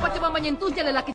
Mengapa coba menyentuhnya lelaki?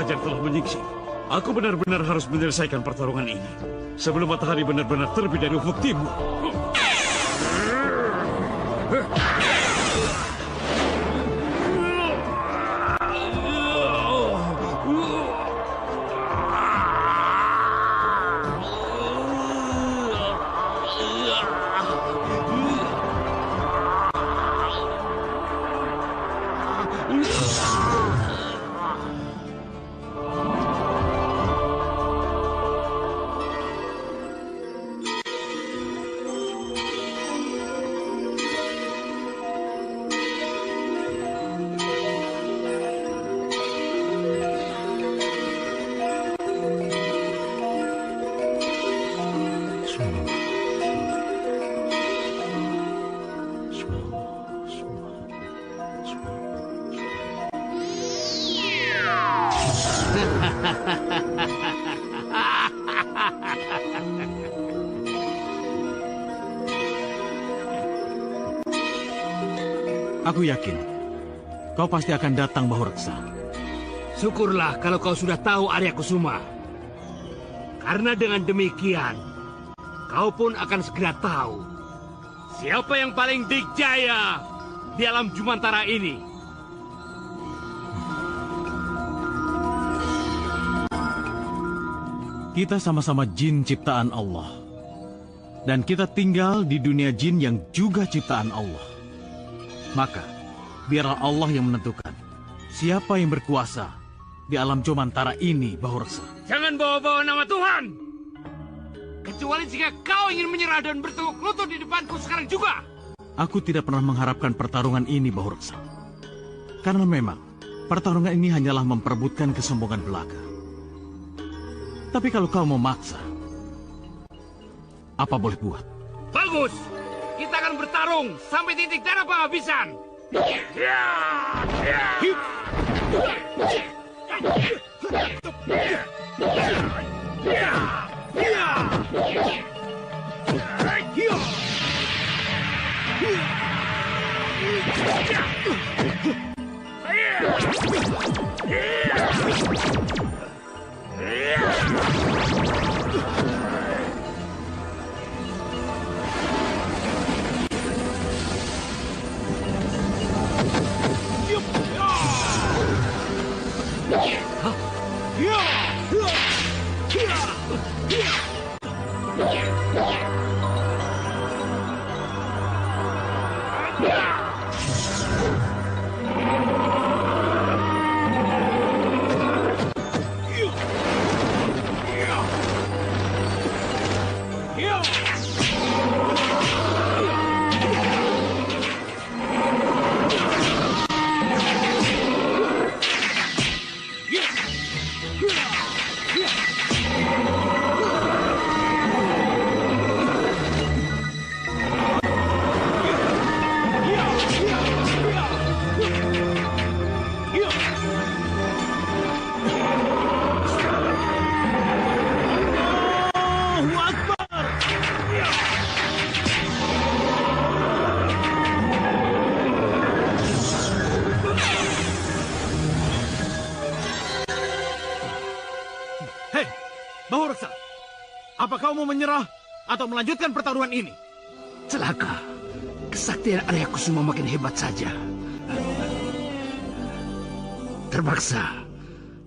Fajar telah menyingsi. Aku benar-benar harus menyelesaikan pertarungan ini sebelum matahari benar-benar terbit dari ufuk timur. Aku yakin kau pasti akan datang, Bahureksa. Syukurlah kalau kau sudah tahu Arya Kusuma. Karena dengan demikian, kau pun akan segera tahu siapa yang paling dikjaya di alam Jumantara ini. Kita sama-sama jin ciptaan Allah. Dan kita tinggal di dunia jin yang juga ciptaan Allah. Maka, biarlah Allah yang menentukan siapa yang berkuasa di alam Jumantara ini, Bahureksa. Jangan bawa-bawa nama Tuhan! Kecuali jika kau ingin menyerah dan bertekuk lutut di depanku sekarang juga. Aku tidak pernah mengharapkan pertarungan ini, Bahureksa. Karena memang, pertarungan ini hanyalah memperebutkan kesombongan belaka. Tapi kalau kau memaksa, apa boleh buat? Bagus! Kita akan bertarung sampai titik darah penghabisan. Mahoraksa, apa kau mau menyerah atau melanjutkan pertarungan ini? Celaka. Kesaktian Arya Kusuma makin hebat saja. Terpaksa.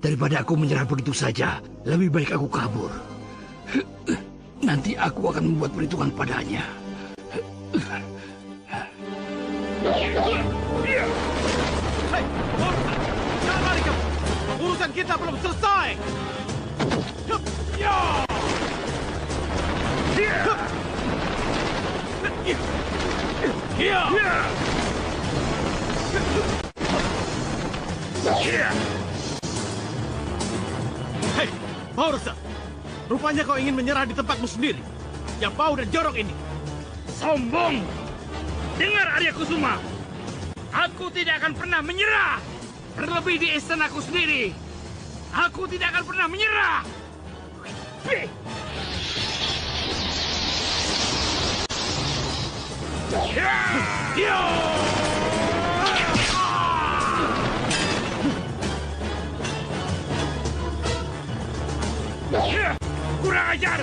Daripada aku menyerah begitu saja, lebih baik aku kabur. Nanti aku akan membuat perhitungan padanya. Hei, Mahoraksa, jangan lari kamu. Urusan kita belum selesai. Hei, Mahoraksa, rupanya kau ingin menyerah di tempatmu sendiri, yang bau dan jorok ini. Sombong! Dengar Arya Kusuma! Aku tidak akan pernah menyerah! Terlebih di istanaku sendiri! Aku tidak akan pernah menyerah! Kurang ajar!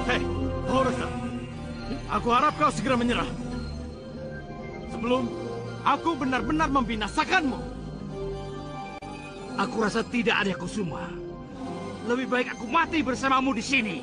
Hei, Mahoraksa, aku harap kau segera menyerah. Sebelum aku benar-benar membinasakanmu. Aku rasa tidak, Arya Kusuma. Lebih baik aku mati bersamamu di sini.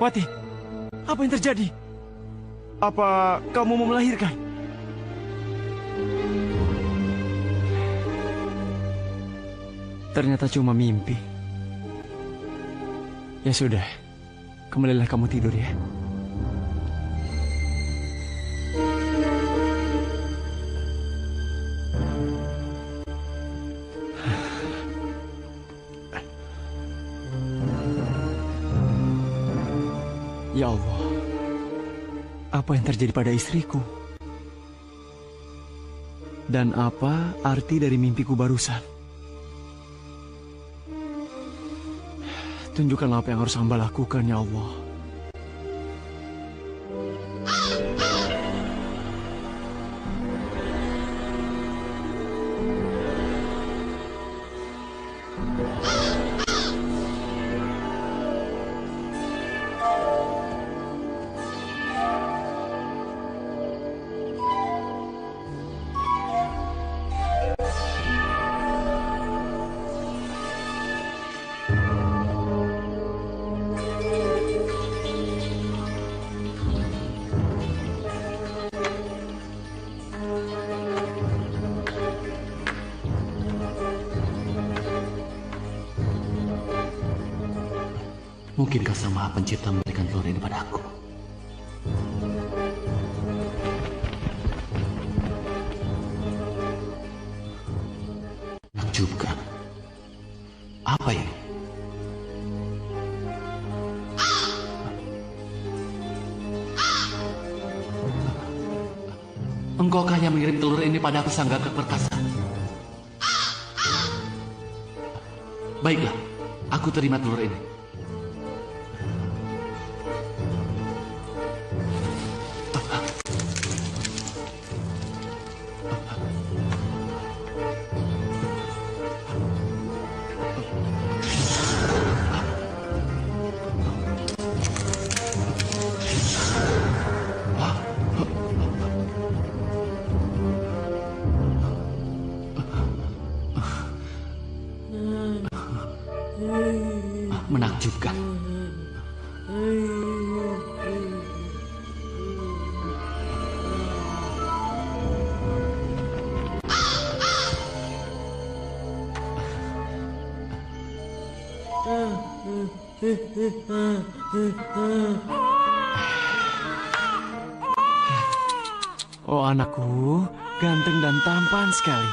Wati, apa yang terjadi? Apa kamu mau melahirkan? Ternyata cuma mimpi. Ya sudah, kembalilah kamu tidur ya. Ya Allah, apa yang terjadi pada istriku? Dan apa arti dari mimpiku barusan? Tunjukkanlah apa yang harus hamba lakukan, ya Allah. Mungkinkah Sang Maha Pencipta memberikan telur ini padaku? Menakjubkan. Apa ini? Engkaukah yang mengirim telur ini pada aku, Sang Gagak Perkasa? Baiklah, aku terima telur ini. Menakjubkan. Oh anakku, ganteng dan tampan sekali.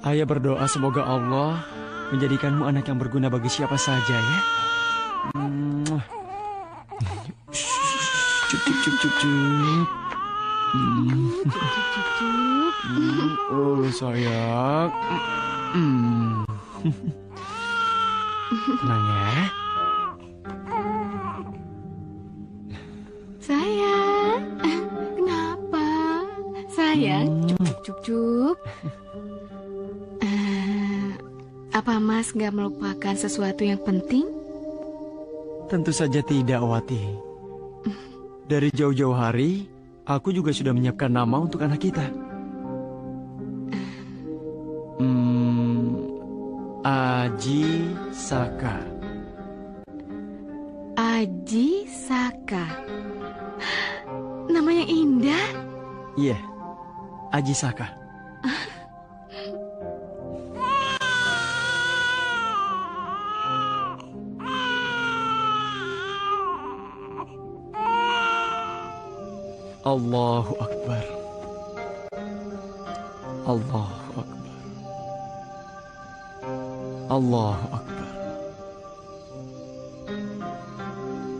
Ayah berdoa semoga Allah menjadikanmu anak yang berguna bagi siapa saja ya. Cup cup cup cup cup. Oh sayang. Tenang ya. Sayang, kenapa? Sayang, cup. Apa Mas gak melupakan sesuatu yang penting? Tentu saja tidak, Wati. Dari jauh-jauh hari, aku juga sudah menyiapkan nama untuk anak kita. Aji Saka. Aji Saka. Namanya indah. Iya, Aji Saka. Allahu Akbar. Allahu Akbar. Allahu Akbar.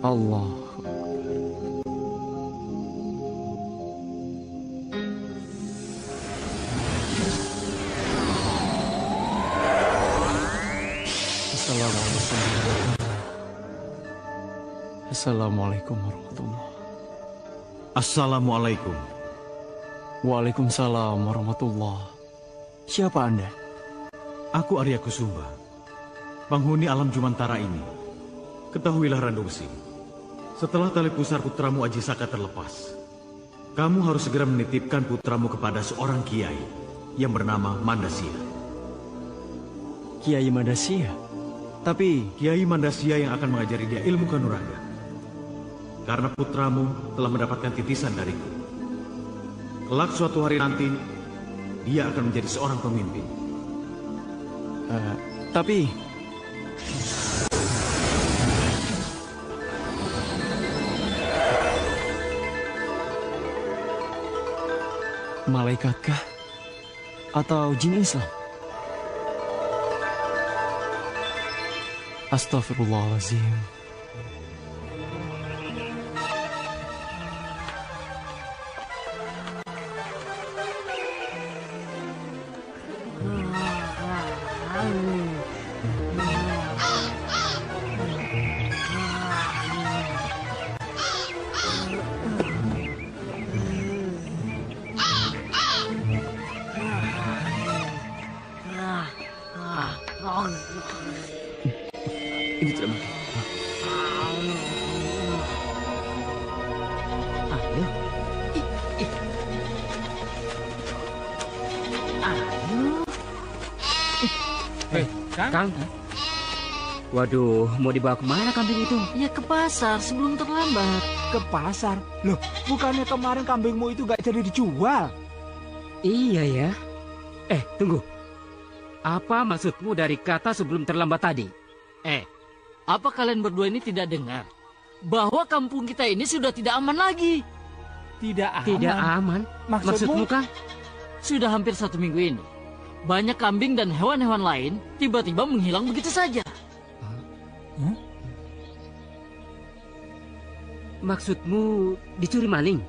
Allahu Akbar. Assalamualaikum warahmatullahi. Assalamualaikum. Waalaikumsalam warahmatullahi. Siapa Anda? Aku Arya Kusuma, penghuni alam Jumantara ini. Ketahuilah Randu Besi, setelah tali pusar putramu Aji Saka terlepas, kamu harus segera menitipkan putramu kepada seorang kiai yang bernama Mandasia. Kiai Mandasia? Tapi Kiai Mandasia yang akan mengajari dia ilmu kanuragan. Karena putramu telah mendapatkan titisan dariku. Kelak suatu hari nanti, dia akan menjadi seorang pemimpin. Tapi... Malaikatkah? Atau jin Islam? Astaghfirullahaladzim. Ini tidak mungkin. Ayo. Hei, Kang. Waduh, mau dibawa kemana kambing itu? Ya ke pasar sebelum terlambat. Ke pasar? Loh, bukannya kemarin kambingmu itu gak jadi dijual? Iya ya. Tunggu. Apa maksudmu dari kata sebelum terlambat tadi? Apa kalian berdua ini tidak dengar bahwa kampung kita ini sudah tidak aman lagi? Tidak aman. Tidak aman. Maksudmu kan? Sudah hampir 1 minggu ini, banyak kambing dan hewan-hewan lain tiba-tiba menghilang begitu saja. Maksudmu dicuri maling?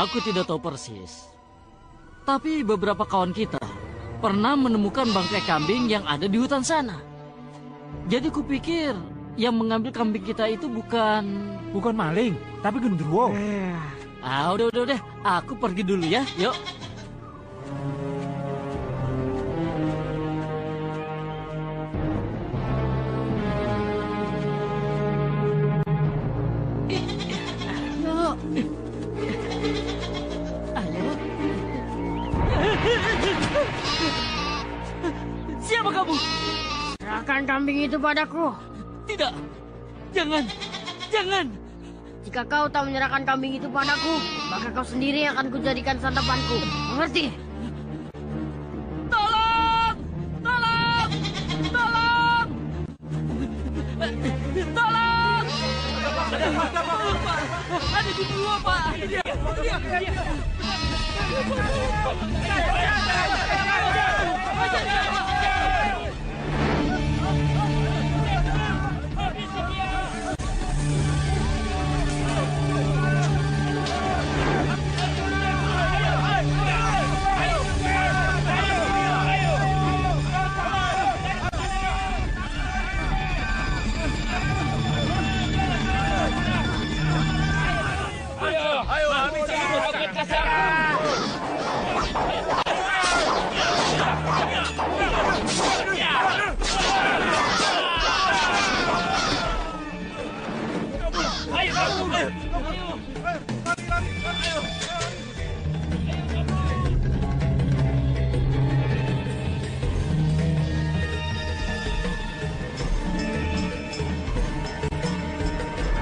Aku tidak tahu persis. Tapi beberapa kawan kita pernah menemukan bangkai kambing yang ada di hutan sana. Jadi kupikir yang mengambil kambing kita itu bukan maling, tapi genderuwo. Udah. Aku pergi dulu ya. Yuk. Siapa kamu? Serahkan kambing itu padaku. Tidak. Jangan. Jika kau tak menyerahkan kambing itu padaku, maka kau sendiri yang akan kujadikan santapanku. Mengerti? Tolong! Ada di dua, Pak.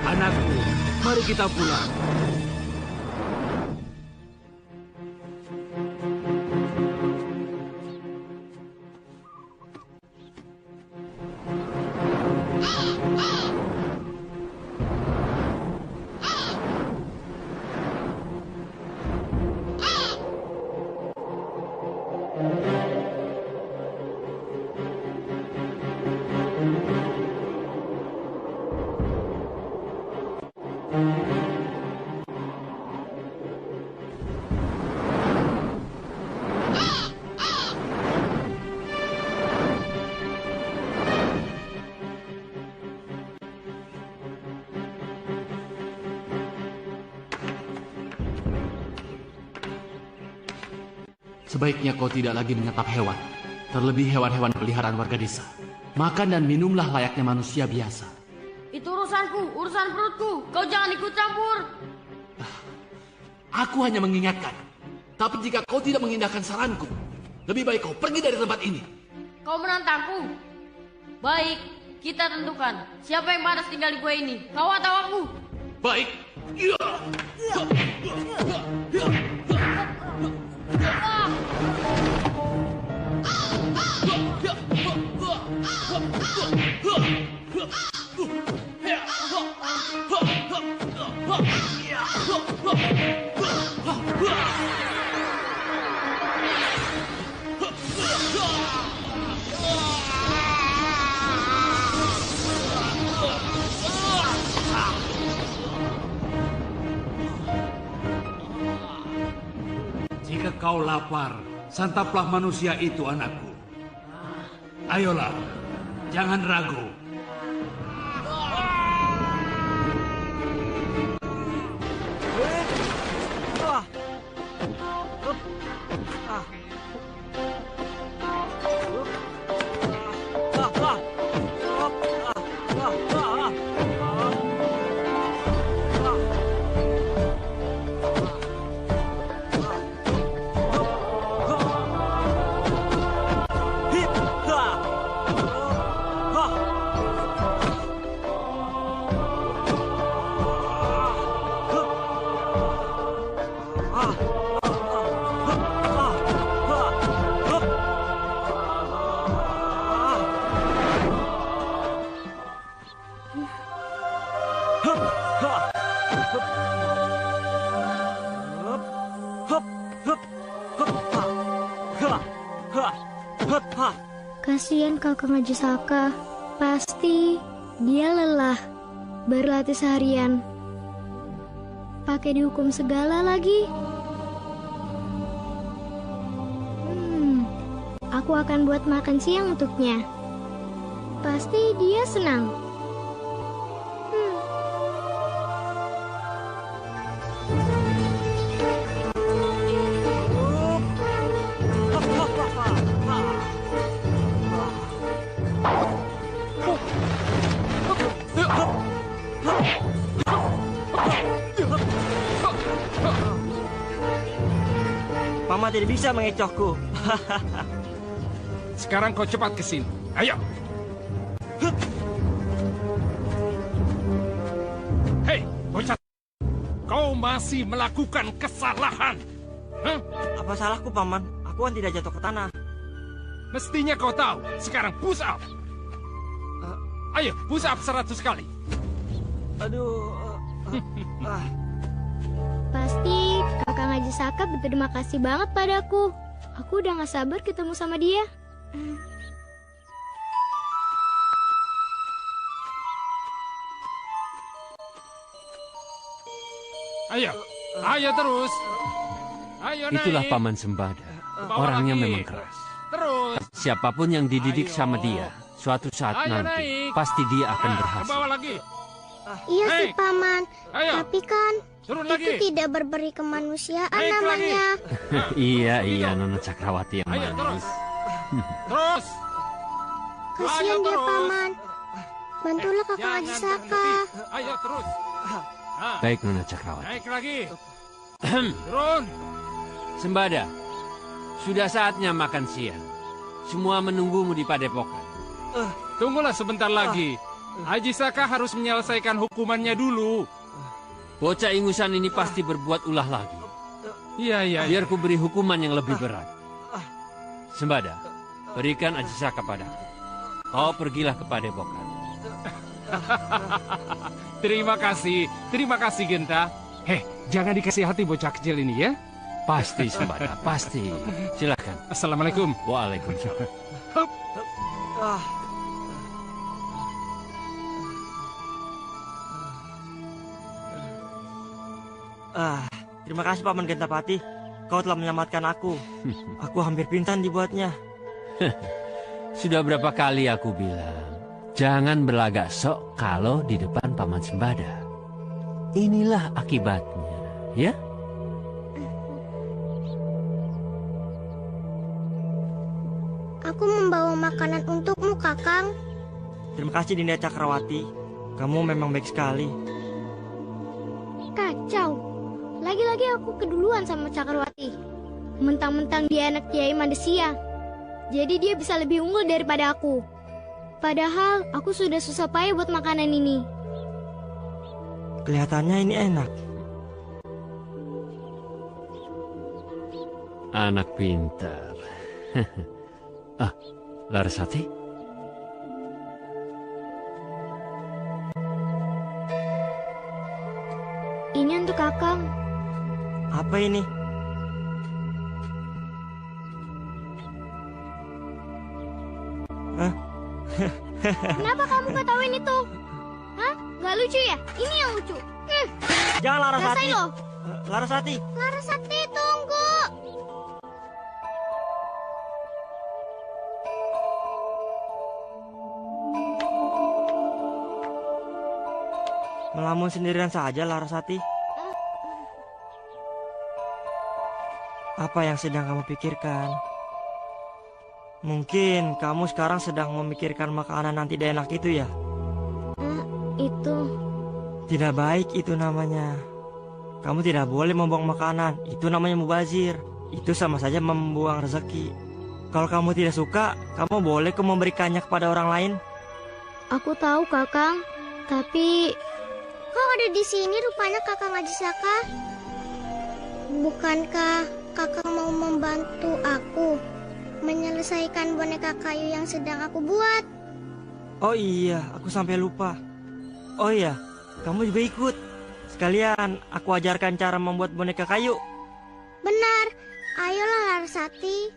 Anakku, mari kita pulang. Sebaiknya kau tidak lagi menyantap hewan, terlebih hewan-hewan peliharaan warga desa. Makan dan minumlah layaknya manusia biasa. Itu urusanku, urusan perutku. Kau jangan ikut campur. Aku hanya mengingatkan. Tapi jika kau tidak mengindahkan saranku, lebih baik kau pergi dari tempat ini. Kau menantangku. Baik, kita tentukan siapa yang pantas tinggal di gua ini. Kau atau aku? Baik. Jika kau lapar, santaplah manusia itu, anakku. Ayolah, jangan ragu. Kasihan Kakang Haji Saka. Pasti dia lelah berlatih seharian. Pakai dihukum segala lagi. Aku akan buat makan siang untuknya. Pasti dia senang. Paman tidak bisa mengecohku. Sekarang kau cepat ke sini. Ayo. Hei, bocah. Kau masih melakukan kesalahan. Hah? Apa salahku, Paman? Aku kan tidak jatuh ke tanah. Mestinya kau tahu. Sekarang push up. Ayo, push up 100 kali. Aduh. Pasti Kakang Haji Saka berterima kasih banget padaku. Aku udah gak sabar ketemu sama dia. Ayo, ayo terus. Ayo naik. Itulah Paman Sembada. Orangnya memang keras. Terus. Siapapun yang dididik sama dia, suatu saat nanti pasti dia akan berhasil. Bawa lagi. Iya sih Paman. Tapi kan turun itu lagi. tidak berberi kemanusiaan Naik namanya. Iya, Nona Cakrawati yang manis. Terus. Kasihan dia Paman. Bantulah Kakang Haji Saka. Ayo terus. Baik Nona Cakrawati. Naik lagi. Turun. Sembada, sudah saatnya makan siang. Semua menunggumu di padepokan. Tunggulah sebentar lagi. Haji Saka harus menyelesaikan hukumannya dulu. Bocah ingusan ini pasti berbuat ulah lagi. Iya. Biar ku beri hukuman yang lebih berat. Sembada, berikan Haji Saka padaku. Kau pergilah ke padepokan. Terima kasih Genta. Jangan dikasih hati bocah kecil ini ya. Pasti Sembada, pasti. Silakan. Assalamualaikum. Waalaikumsalam. Terima kasih Paman Gentapati. Kau telah menyelamatkan aku. Aku hampir pingsan dibuatnya. Sudah berapa kali aku bilang, jangan berlagak sok kalau di depan Paman Sembada. Inilah akibatnya, ya? Aku membawa makanan untukmu, Kakang. Terima kasih Dinda Cakrawati. Kamu memang baik sekali. Kacau. Lagi-lagi aku keduluan sama Cakrawati. Mentang-mentang dia anak Kiai Mandesia. Jadi dia bisa lebih unggul daripada aku. Padahal aku sudah susah payah buat makanan ini. Kelihatannya ini enak. Anak pintar. Larasati? Ini untuk Kakang. Apa ini? Kenapa kamu ketawain itu? Hah? Gak lucu ya? Ini yang lucu. Jangan Larasati. Rasain lo. Larasati. Larasati, tunggu. Melamun sendirian saja Larasati. Apa yang sedang kamu pikirkan? Mungkin kamu sekarang sedang memikirkan makanan yang tidak enak itu ya? Itu. Tidak baik itu namanya. Kamu tidak boleh membuang makanan. Itu namanya mubazir. Itu sama saja membuang rezeki. Kalau kamu tidak suka, kamu boleh memberikannya kepada orang lain. Aku tahu Kakang, tapi kok ada di sini rupanya Kakang Haji Saka? Bukankah Kakang mau membantu aku menyelesaikan boneka kayu yang sedang aku buat? Oh iya, aku sampai lupa. Oh iya, kamu juga ikut. Sekalian aku ajarkan cara membuat boneka kayu. Benar, ayolah Larasati.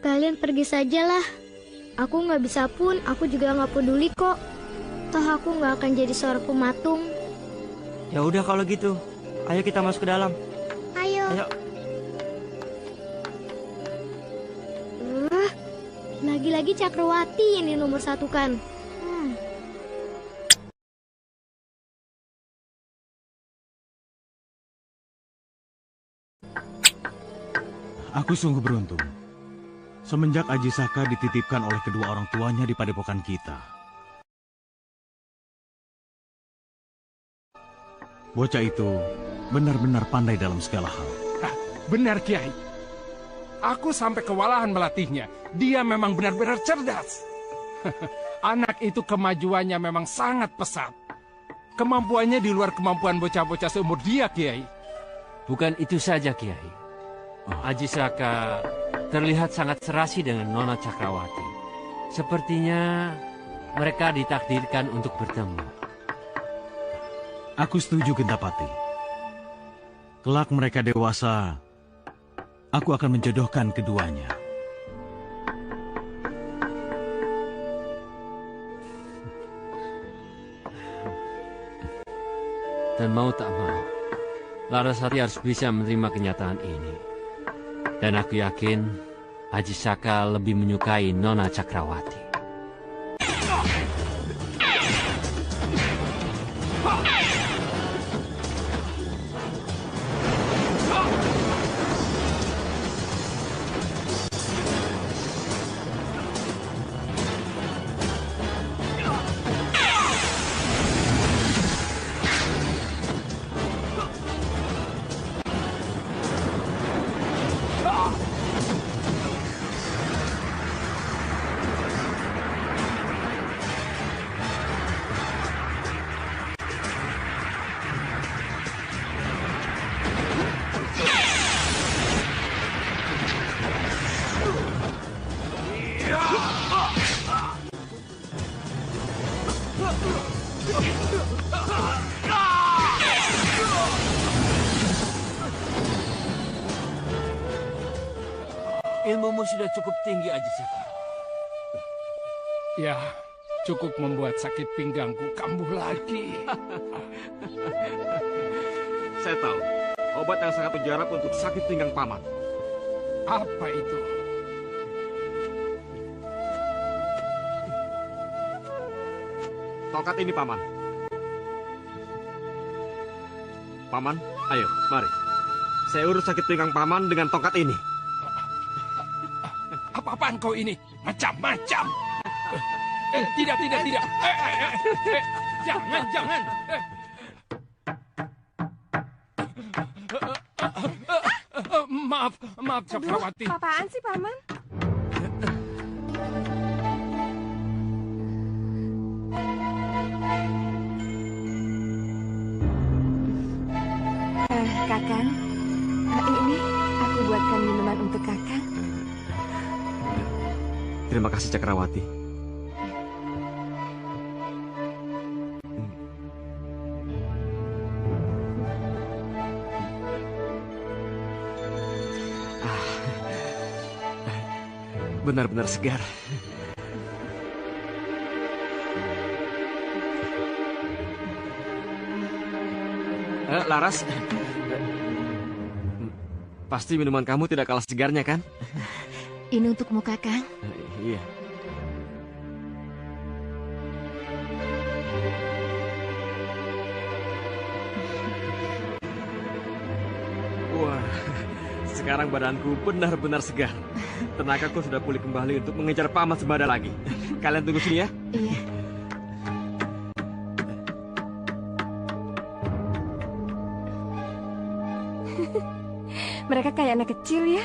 Kalian pergi sajalah. Aku nggak bisa pun, aku juga nggak peduli kok. Toh aku nggak akan jadi seorang pematung. Ya udah kalau gitu, ayo kita masuk ke dalam. Ayo. Lagi-lagi Cakrawati yang nomor satu kan. Aku sungguh beruntung. Semenjak Aji Saka dititipkan oleh kedua orang tuanya di padepokan kita. Bocah itu benar-benar pandai dalam segala hal. Benar, Kiai. Aku sampai kewalahan melatihnya. Dia memang benar-benar cerdas. Anak itu kemajuannya memang sangat pesat. Kemampuannya di luar kemampuan bocah-bocah seumur dia, Kiai. Bukan itu saja, Kiai. Aji Saka terlihat sangat serasi dengan Nona Cakrawati. Sepertinya mereka ditakdirkan untuk bertemu. Aku setuju, Gentapati. Kelak mereka dewasa, aku akan menjodohkan keduanya. Dan mau tak mau, Larasati harus bisa menerima kenyataan ini. Dan aku yakin Aji Saka lebih menyukai Nona Cakrawati. Ilmumu sudah cukup tinggi, Aji Saka. Ya, cukup membuat sakit pinggangku kambuh lagi. Saya tahu, obat yang sangat mujarab untuk sakit pinggang paman. Apa itu? Tongkat ini, Paman. Paman, ayo, mari. Saya urus sakit pinggang Paman dengan tongkat ini. Apa-apaan kau ini? Macam-macam. Tidak. Jangan. Maaf, Cakrawati. Apaan sih, Paman? Kakang, ini aku buatkan minuman untuk Kakang. Terima kasih, Cakrawati. Benar-benar segar. Laras, pasti minuman kamu tidak kalah segarnya, kan? Ini untukmu, Kakang. Iya. Wah, sekarang badanku benar-benar segar. Tenagaku sudah pulih kembali untuk mengejar Paman Sembada lagi. Kalian tunggu sini ya. Iya. Mereka kayak anak kecil ya.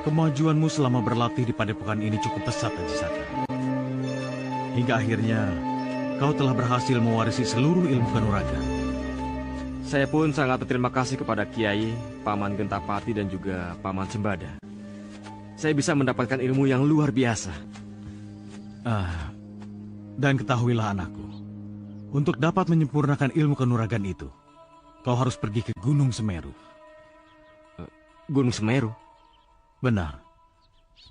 Kemajuanmu selama berlatih di padepokan ini cukup pesat, Aji Saka. Hingga akhirnya kau telah berhasil mewarisi seluruh ilmu kanuragan. Saya pun sangat berterima kasih kepada Kiai, Paman Gentapati dan juga Paman Sembada. Saya bisa mendapatkan ilmu yang luar biasa. Dan ketahuilah anakku, untuk dapat menyempurnakan ilmu kanuragan itu, kau harus pergi ke Gunung Semeru. Gunung Semeru? Benar.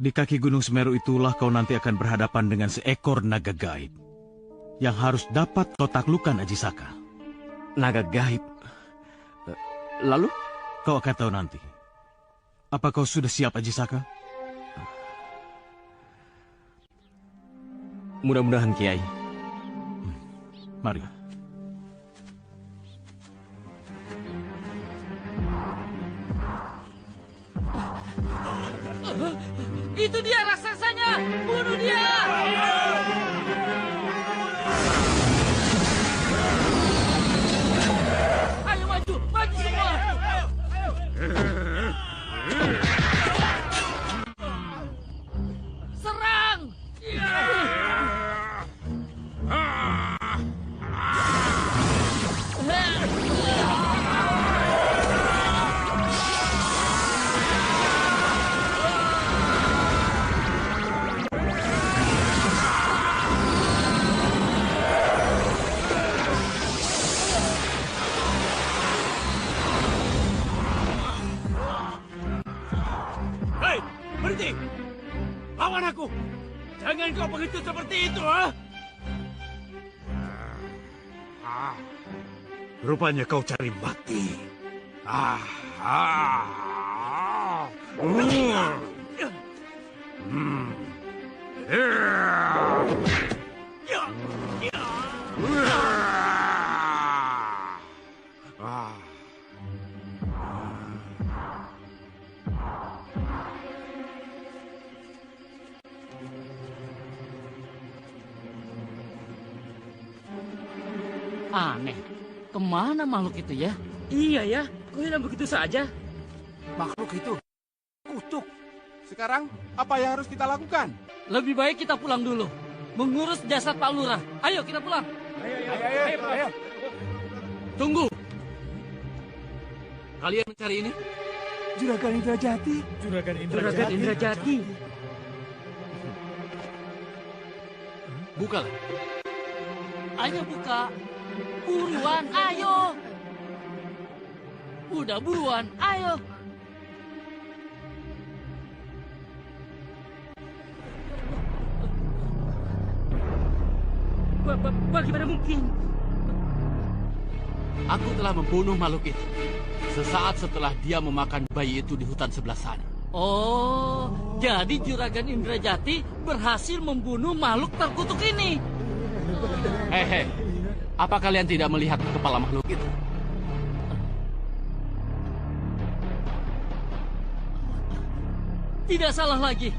Di kaki Gunung Semeru itulah kau nanti akan berhadapan dengan seekor naga gaib yang harus dapat kau taklukkan, Aji Saka. Naga gaib? Lalu? Kau akan tahu nanti. Apa kau sudah siap, Aji Saka? Mudah-mudahan, Kiai. Mari. Itu dia raksasanya! Bunuh dia! Ayo maju! Maju semua! Serang! Hei, berhenti! Lawan aku! Jangan kau begitu seperti itu, ha? Rupanya kau cari mati. Aneh, kemana makhluk itu ya? Iya ya, kok hilang begitu saja? Makhluk itu kutuk. Sekarang apa yang harus kita lakukan? Lebih baik kita pulang dulu, mengurus jasad Pak Lurah. Ayo kita pulang. Ayo. Tunggu. Kalian mencari ini? Juragan Indrajati. Juragan Indrajati. Bukalah. Ayo buka. Buruan, ayo. Udah buruan, ayo. Bagaimana mungkin? Aku telah membunuh makhluk itu sesaat setelah dia memakan bayi itu di hutan sebelah sana. Oh, jadi Juragan Indrajati berhasil membunuh makhluk terkutuk ini. Hehe, apa kalian tidak melihat kepala makhluk itu? Tidak salah lagi.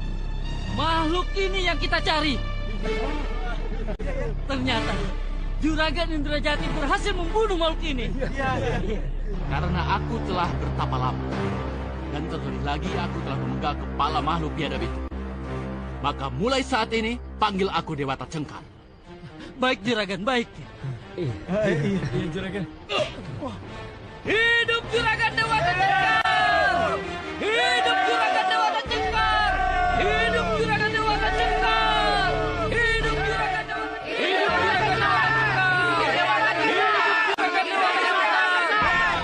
Makhluk ini yang kita cari. Ternyata Juragan Indrajati berhasil membunuh makhluk ini. Karena aku telah bertapa lama dan terlebih lagi aku telah memegang kepala makhluk biadab itu. Maka mulai saat ini panggil aku Dewata Cengkar. Baik Juragan, baik. Iya Juragan. Hidup Juragan Dewata Cengkar! Hidup Juragan Dewata Cengkar! Hidup Juragan Dewata Cengkar! Hidup Juragan Dewata Cengkar! Hidup Juragan Dewata Cengkar! Hidup Juragan Dewata Cengkar!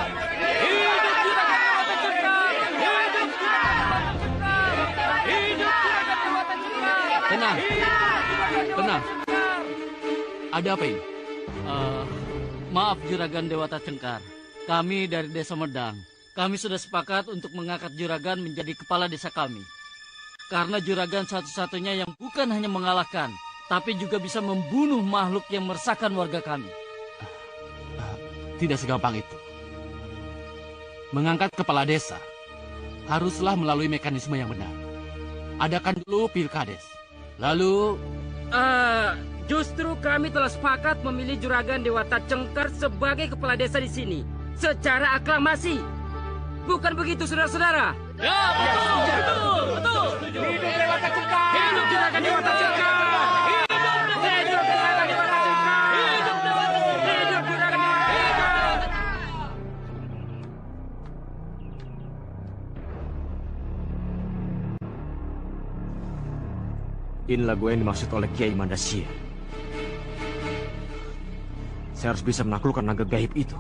Hidup Juragan Dewata Cengkar! Hidup Juragan Dewata Cengkar! Tenang. Tenang. Ada apa ini? Maaf Juragan Dewata Cengkar. Kami dari Desa Medang. Kami sudah sepakat untuk mengangkat Juragan menjadi kepala desa kami. Karena Juragan satu-satunya yang bukan hanya mengalahkan, tapi juga bisa membunuh makhluk yang meresahkan warga kami. Tidak segampang itu. Mengangkat kepala desa haruslah melalui mekanisme yang benar. Adakan dulu pilkades. Lalu... Justru kami telah sepakat memilih Juragan Dewata Cengkar sebagai kepala desa di sini. Secara aklamasi. Bukan begitu, saudara-saudara? Ya, betul. Hidup Dewata Cengkar! Hidup Juragan Dewata Cengkar! Hidup Juragan Dewata Cengkar! Hidup Juragan Dewata Cengkar! Inilah gue yang dimaksud oleh Kiai Mandasya. Saya harus bisa menaklukkan naga gaib itu.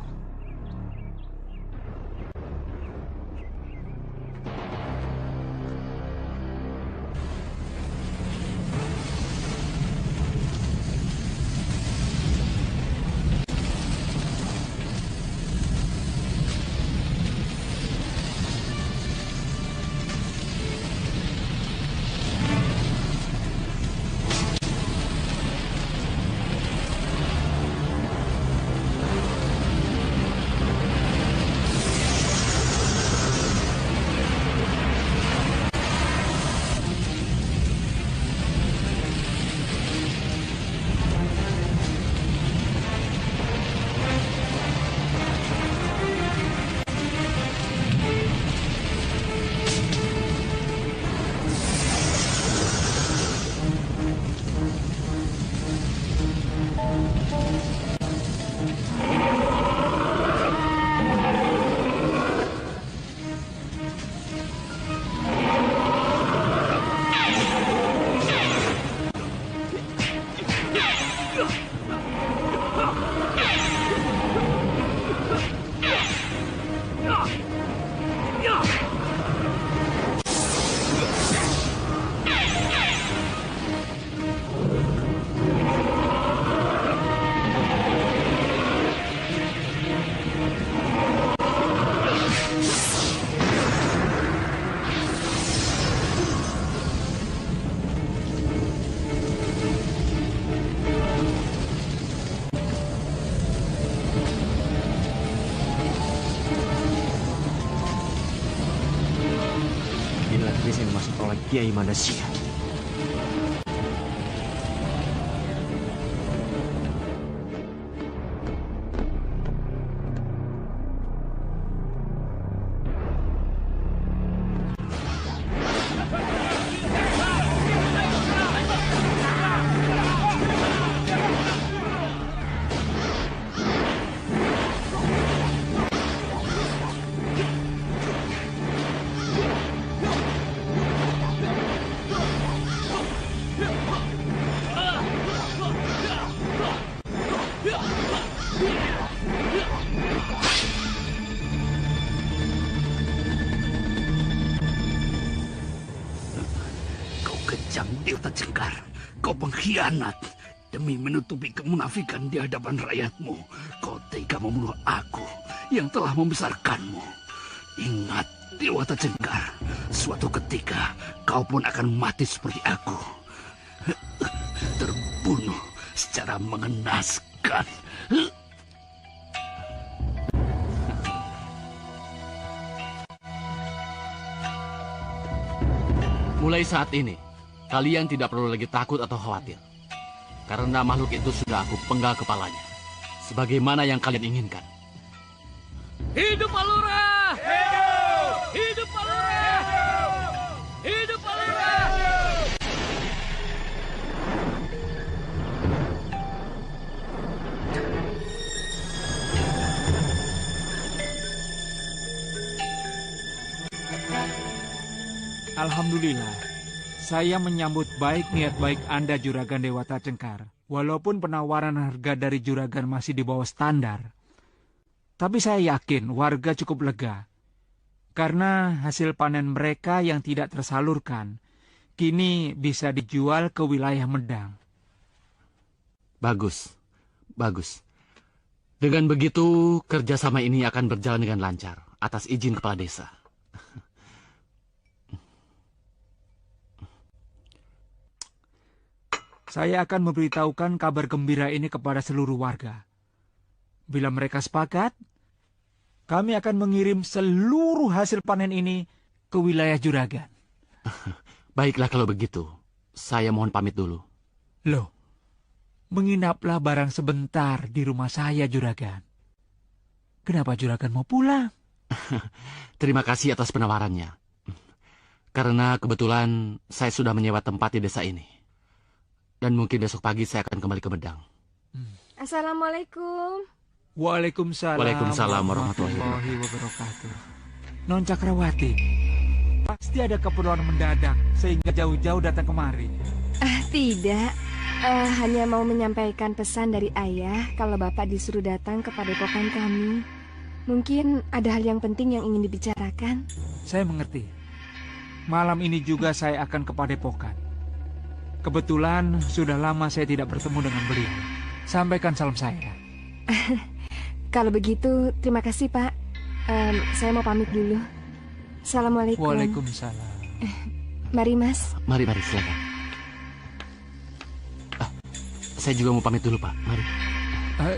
Kiai Mandasya. Pengkhianat. Demi menutupi kemunafikan di hadapan rakyatmu, kau tega membunuh aku yang telah membesarkanmu. Ingat, Dewata Cengkar, suatu ketika kau pun akan mati seperti aku. Terbunuh secara mengenaskan. Mulai saat ini, kalian tidak perlu lagi takut atau khawatir. Karena makhluk itu sudah aku penggal kepalanya. Sebagaimana yang kalian inginkan. Hidup Alura! Hidup! Hidup Alura! Hidup Alura! Alhamdulillah. Saya menyambut baik niat baik Anda, Juragan Dewata Cengkar. Walaupun penawaran harga dari Juragan masih di bawah standar. Tapi saya yakin warga cukup lega. Karena hasil panen mereka yang tidak tersalurkan, kini bisa dijual ke wilayah Medang. Bagus, bagus. Dengan begitu, kerjasama ini akan berjalan dengan lancar, atas izin kepala desa. Saya akan memberitahukan kabar gembira ini kepada seluruh warga. Bila mereka sepakat, kami akan mengirim seluruh hasil panen ini ke wilayah Juragan. Baiklah kalau begitu. Saya mohon pamit dulu. Loh, menginaplah barang sebentar di rumah saya, Juragan. Kenapa Juragan mau pulang? Terima kasih atas penawarannya. Karena kebetulan saya sudah menyewa tempat di desa ini. Dan mungkin besok pagi saya akan kembali ke Medang. Assalamualaikum. Waalaikumsalam. Waalaikumsalam warahmatullahi wabarakatuh. Non Cakrawati, pasti ada keperluan mendadak sehingga jauh-jauh datang kemari. Tidak. Hanya mau menyampaikan pesan dari ayah kalau Bapak disuruh datang ke padepokan kami. Mungkin ada hal yang penting yang ingin dibicarakan. Saya mengerti. Malam ini juga saya akan ke padepokan. Kebetulan sudah lama saya tidak bertemu dengan beliau. Sampaikan salam saya. Kalau begitu, terima kasih Pak. Saya mau pamit dulu. Assalamualaikum. Waalaikumsalam. Mari Mas. Mari silakan. Saya juga mau pamit dulu Pak. Mari.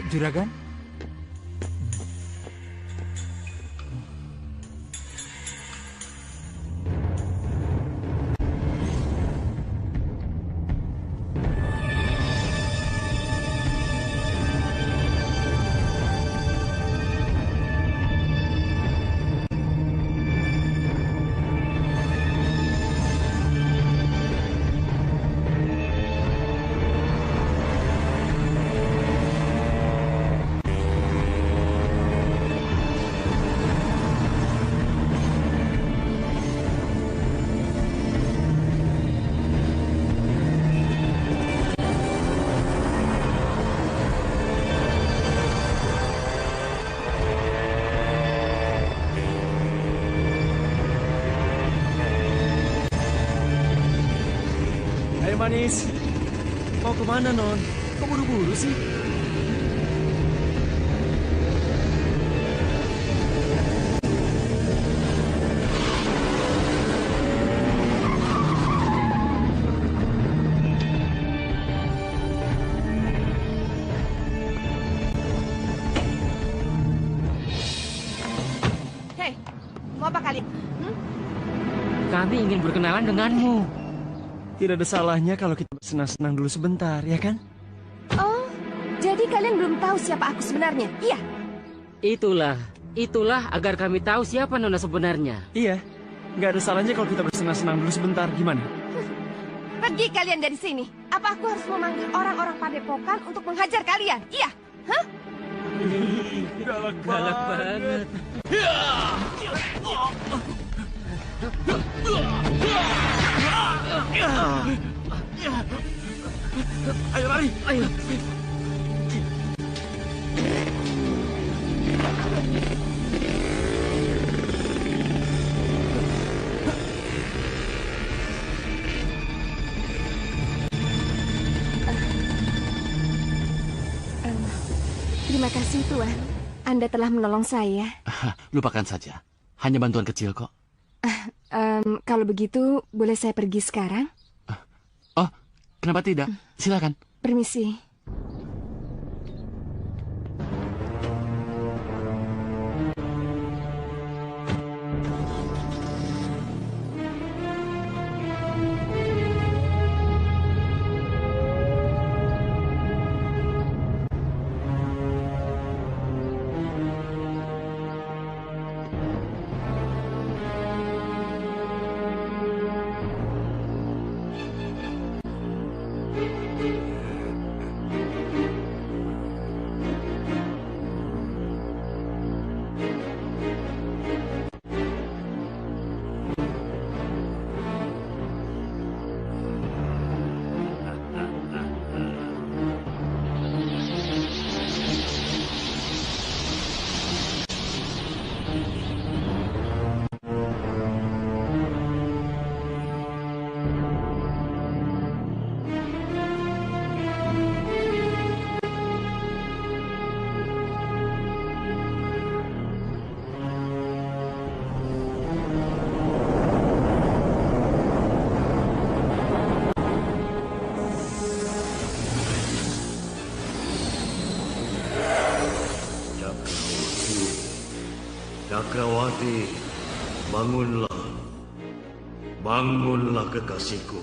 Juragan? Manis, mau kemana Non? Kok buru-buru sih? Hei, mau apa kalian? Kami ingin berkenalan denganmu. Tidak ada salahnya kalau kita bersenang-senang dulu sebentar, ya kan? Oh, jadi kalian belum tahu siapa aku sebenarnya, iya? Itulah agar kami tahu siapa Nona sebenarnya. Iya, nggak ada salahnya kalau kita bersenang-senang dulu sebentar, gimana? Pergi kalian dari sini. Apa aku harus memanggil orang-orang padepokan untuk menghajar kalian? Iya, hah? Galak banget. Ayo lari, ayo. Terima kasih Tuan. Anda telah menolong saya. Lupakan saja. Hanya bantuan kecil kok. Kalau begitu, boleh saya pergi sekarang? Oh, kenapa tidak? Silakan. Permisi. Cakrawati, bangunlah. Bangunlah kekasihku.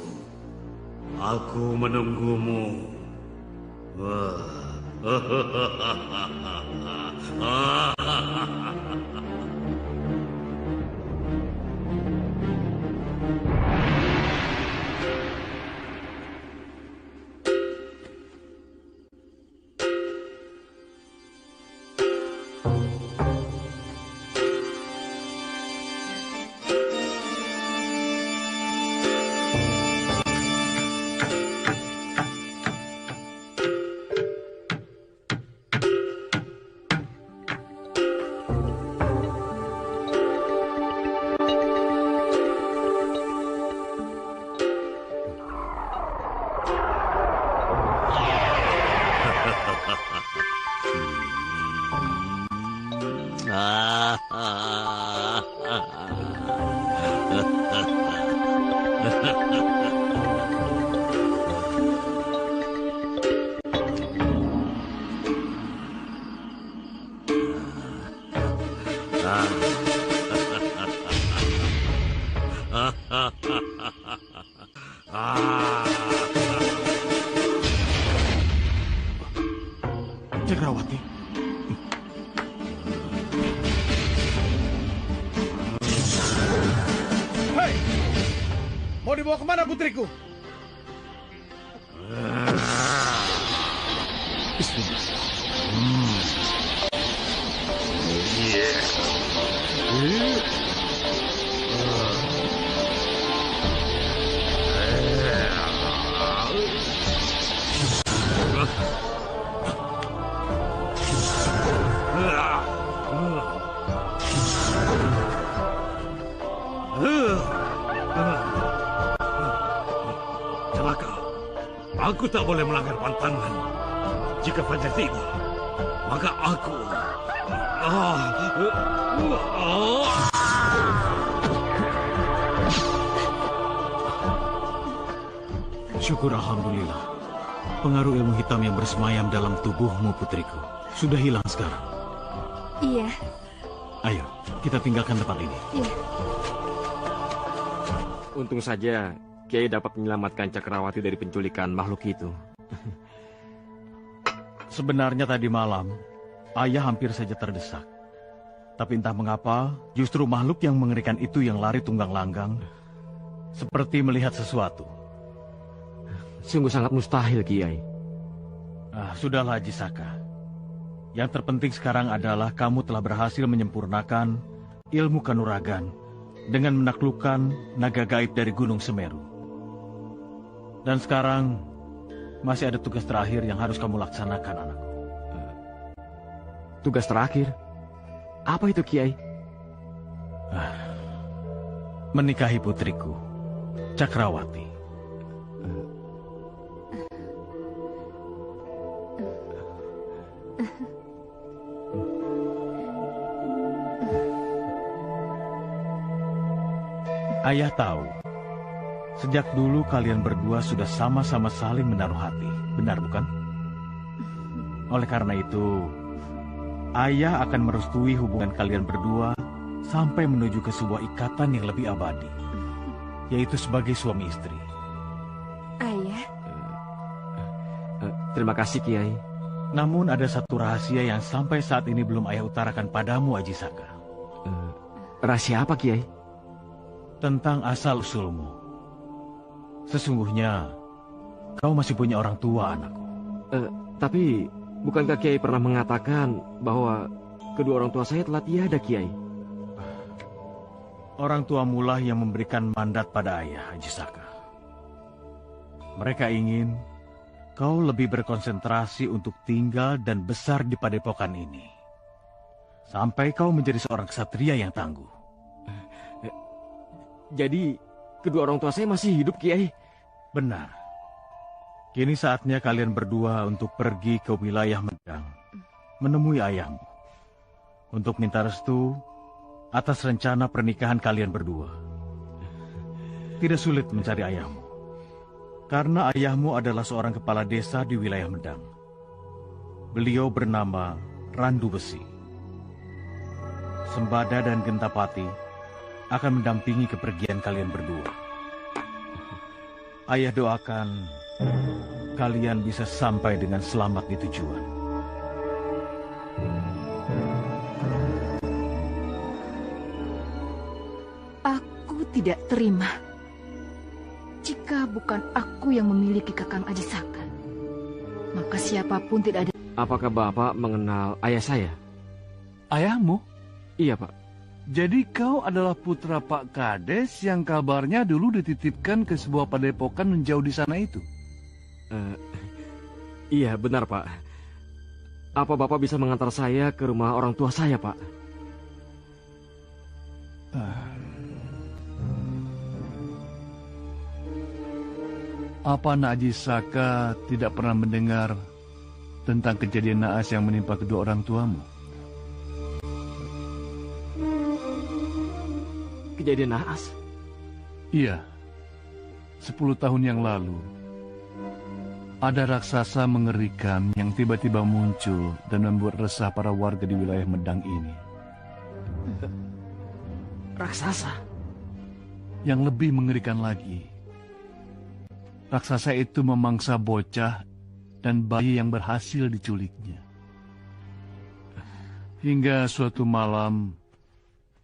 Aku menunggumu. Cakrawati. Hei! Mau dibawa kemana putriku? Celaka. Aku tak boleh melanggar pantangan. Jika Fajar tiba, maka aku... Syukur Alhamdulillah. Pengaruh ilmu hitam yang bersemayam dalam tubuhmu, putriku, sudah hilang sekarang. Iya. Ayo, kita tinggalkan tempat ini. Iya. Untung saja Kiai dapat menyelamatkan Cakrawati dari penculikan makhluk itu. Sebenarnya tadi malam, ayah hampir saja terdesak. Tapi entah mengapa, justru makhluk yang mengerikan itu yang lari tunggang langgang, seperti melihat sesuatu. Sungguh sangat mustahil, Kiai. Sudahlah, Haji Saka. Yang terpenting sekarang adalah kamu telah berhasil menyempurnakan ilmu kanuragan dengan menaklukkan naga gaib dari Gunung Semeru. Dan sekarang masih ada tugas terakhir yang harus kamu laksanakan, anakku. Tugas terakhir? Apa itu, Kiai? Menikahi putriku, Cakrawati. Ayah tahu, sejak dulu kalian berdua sudah sama-sama saling menaruh hati, benar bukan? Oleh karena itu, ayah akan merestui hubungan kalian berdua sampai menuju ke sebuah ikatan yang lebih abadi, yaitu sebagai suami istri. Ayah. Terima kasih, Kiai. Namun ada satu rahasia yang sampai saat ini belum ayah utarakan padamu, Haji Saka. Rahasia apa, Kiai? Tentang asal-usulmu. Sesungguhnya, kau masih punya orang tua, anakku. Tapi, bukankah Kiai pernah mengatakan bahwa kedua orang tua saya telah tiada, Kiai? Orang tua mula yang memberikan mandat pada ayah, Haji Saka. Mereka ingin kau lebih berkonsentrasi untuk tinggal dan besar di padepokan ini. Sampai kau menjadi seorang ksatria yang tangguh. Jadi, kedua orang tua saya masih hidup, Kiai? Benar. Kini saatnya kalian berdua untuk pergi ke wilayah Medang, menemui ayahmu, untuk minta restu atas rencana pernikahan kalian berdua. Tidak sulit mencari ayahmu, karena ayahmu adalah seorang kepala desa di wilayah Medang. Beliau bernama Randu Besi. Sembada dan Gentapati akan mendampingi kepergian kalian berdua. Ayah doakan kalian bisa sampai dengan selamat di tujuan. Aku tidak terima jika bukan aku yang memiliki Kakang Haji Saka. Maka siapapun tidak ada. Apakah Bapak mengenal ayah saya? Ayahmu? Iya, Pak. Jadi kau adalah putra Pak Kades yang kabarnya dulu dititipkan ke sebuah padepokan menjauh di sana itu? Iya, benar, Pak. Apa Bapak bisa mengantar saya ke rumah orang tua saya, Pak? Apa Haji Saka tidak pernah mendengar tentang kejadian naas yang menimpa kedua orang tuamu? Kejadian naas? Iya. 10 tahun yang lalu, ada raksasa mengerikan yang tiba-tiba muncul dan membuat resah para warga di wilayah Medang ini. Raksasa? Yang lebih mengerikan lagi, raksasa itu memangsa bocah dan bayi yang berhasil diculiknya. Hingga suatu malam,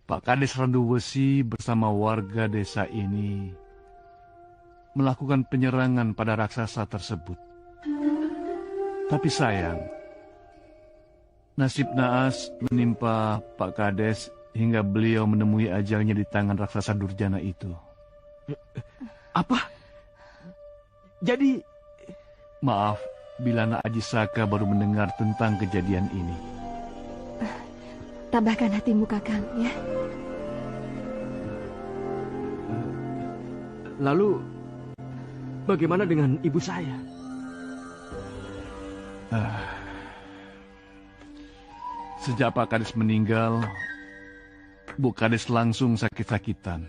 Pak Kades Randu Besi bersama warga desa ini melakukan penyerangan pada raksasa tersebut. Tapi sayang, nasib naas menimpa Pak Kades hingga beliau menemui ajalnya di tangan raksasa durjana itu. Apa? Jadi... Maaf bila Nak Aji Saka baru mendengar tentang kejadian ini. Tabahkan hatimu, Kakang, ya. Lalu, bagaimana dengan ibu saya? Sejak Pak Kades meninggal, Bu Kades langsung sakit-sakitan.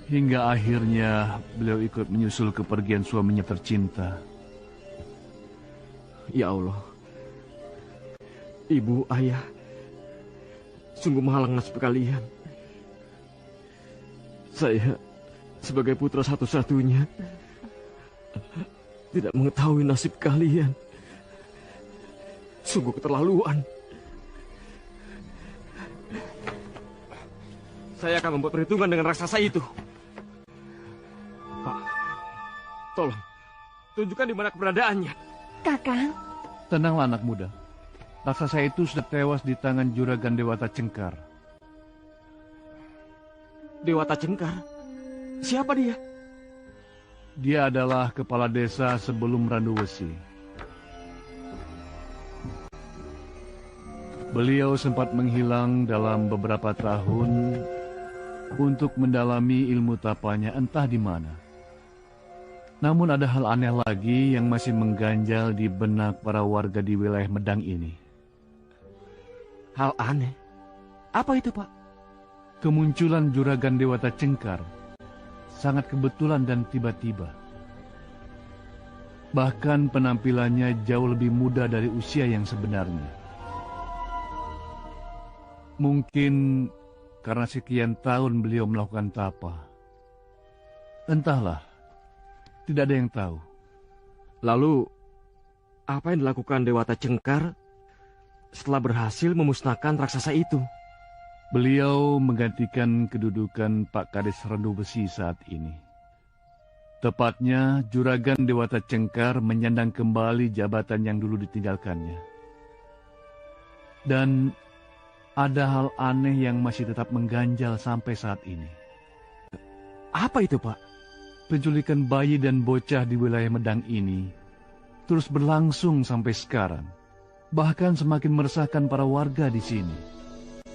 Hingga akhirnya beliau ikut menyusul kepergian suaminya tercinta. Ya Allah. Ibu, ayah, sungguh malang nasib kalian. Saya, sebagai putra satu-satunya, tidak mengetahui nasib kalian. Sungguh keterlaluan. Saya akan membuat perhitungan dengan raksasa itu. Pak, tolong, tunjukkan di mana keberadaannya. Kakang. Tenanglah anak muda. Raksasa itu sudah tewas di tangan Juragan Dewata Cengkar. Dewata Cengkar? Siapa dia? Dia adalah kepala desa sebelum Randu Besi. Beliau sempat menghilang dalam beberapa tahun untuk mendalami ilmu tapanya entah di mana. Namun ada hal aneh lagi yang masih mengganjal di benak para warga di wilayah Medang ini. Hal aneh? Apa itu, Pak? Kemunculan Juragan Dewata Cengkar sangat kebetulan dan tiba-tiba. Bahkan penampilannya jauh lebih muda dari usia yang sebenarnya. Mungkin karena sekian tahun beliau melakukan tapa. Entahlah, tidak ada yang tahu. Lalu, apa yang dilakukan Dewata Cengkar setelah berhasil memusnahkan raksasa itu? Beliau menggantikan kedudukan Pak Kades Randu Besi saat ini. Tepatnya, Juragan Dewata Cengkar menyandang kembali jabatan yang dulu ditinggalkannya. Dan ada hal aneh yang masih tetap mengganjal sampai saat ini. Apa itu, Pak? Penculikan bayi dan bocah di wilayah Medang ini terus berlangsung sampai sekarang. Bahkan semakin meresahkan para warga di sini.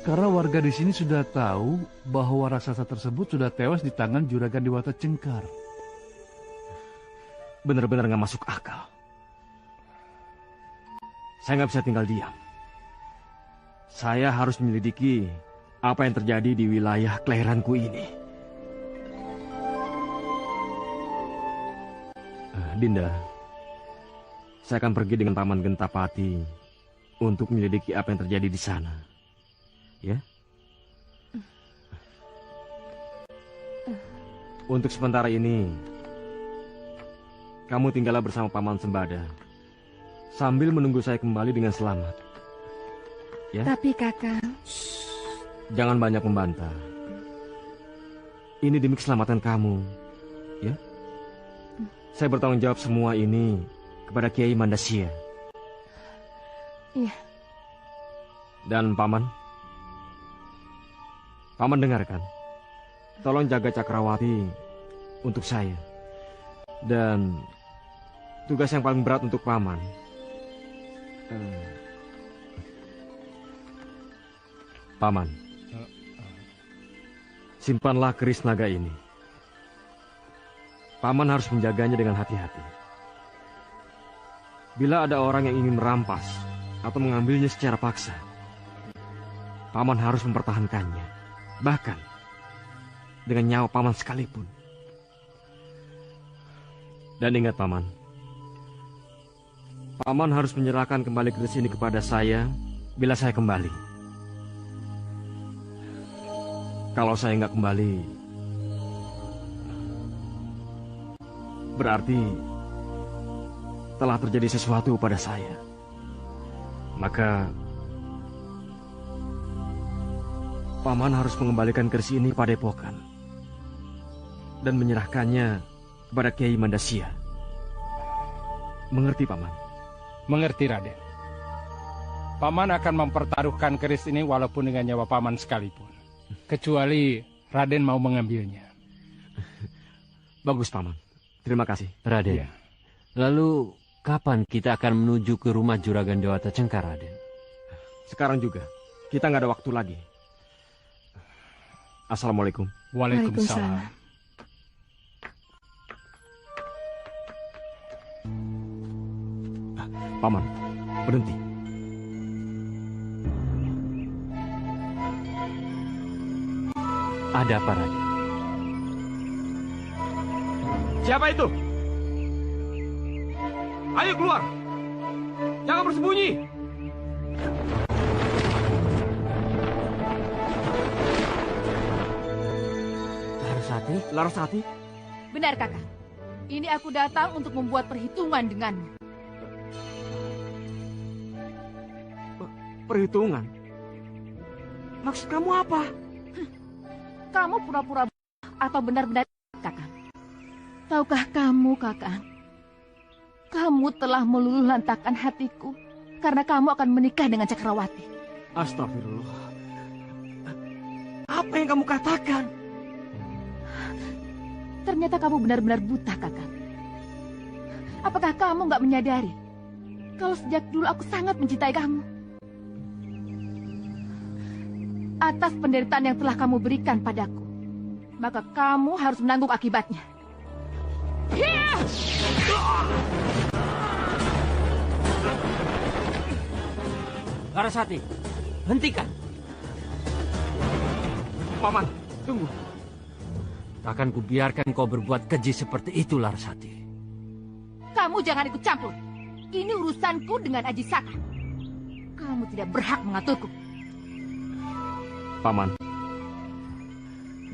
Karena warga di sini sudah tahu bahwa raksasa tersebut sudah tewas di tangan Juragan Dewata Cengkar. Benar-benar nggak masuk akal. Saya nggak bisa tinggal diam. Saya harus menyelidiki apa yang terjadi di wilayah kelahiranku ini. Dinda, saya akan pergi dengan Paman Gentapati untuk menyelidiki apa yang terjadi di sana. Ya? Untuk sementara ini, kamu tinggallah bersama Paman Sembada sambil menunggu saya kembali dengan selamat. Ya? Tapi Kakang... Jangan banyak membantah. Ini demi keselamatan kamu. Ya? Saya bertanggung jawab semua ini kepada Kiai Mandasya. Iya. Dan Paman dengarkan. Tolong jaga Cakrawati untuk saya. Dan tugas yang paling berat untuk Paman. Paman, simpanlah keris naga ini. Paman harus menjaganya dengan hati-hati. Bila ada orang yang ingin merampas atau mengambilnya secara paksa, Paman harus mempertahankannya, bahkan dengan nyawa Paman sekalipun. Dan ingat Paman, Paman harus menyerahkan kembali keris ini kepada saya bila saya kembali. Kalau saya nggak kembali, berarti telah terjadi sesuatu pada saya. Maka Paman harus mengembalikan keris ini pada Padepokan dan menyerahkannya kepada Kiai Mandasya. Mengerti, Paman? Mengerti, Raden. Paman akan mempertaruhkan keris ini walaupun dengan nyawa Paman sekalipun. Kecuali Raden mau mengambilnya. Bagus, Paman. Terima kasih. Raden, lalu kapan kita akan menuju ke rumah Juragan Dewata Cengkar, Raden? Sekarang juga. Kita nggak ada waktu lagi. Assalamualaikum. Waalaikumsalam. Paman, berhenti. Ada apa, Raden? Siapa itu? Ayo keluar. Jangan bersembunyi. Larasati? Larasati? Benar, Kakak. Ini aku datang untuk membuat perhitungan denganmu. Perhitungan? Maksud kamu apa? Kamu pura-pura atau benar-benar Kakak? Tahukah kamu, Kakak? Kamu telah meluluh lantakkan hatiku karena kamu akan menikah dengan Cakrawati. Astagfirullah. Apa yang kamu katakan? Ternyata kamu benar-benar buta, Kakak. Apakah kamu nggak menyadari kalau sejak dulu aku sangat mencintai kamu? Atas penderitaan yang telah kamu berikan padaku, maka kamu harus menanggung akibatnya. Larasati, hentikan. Paman, tunggu. Takkan kubiarkan kau berbuat keji seperti itu, Larasati. Kamu jangan ikut campur. Ini urusanku dengan Aji Saka. Kamu tidak berhak mengaturku. Paman,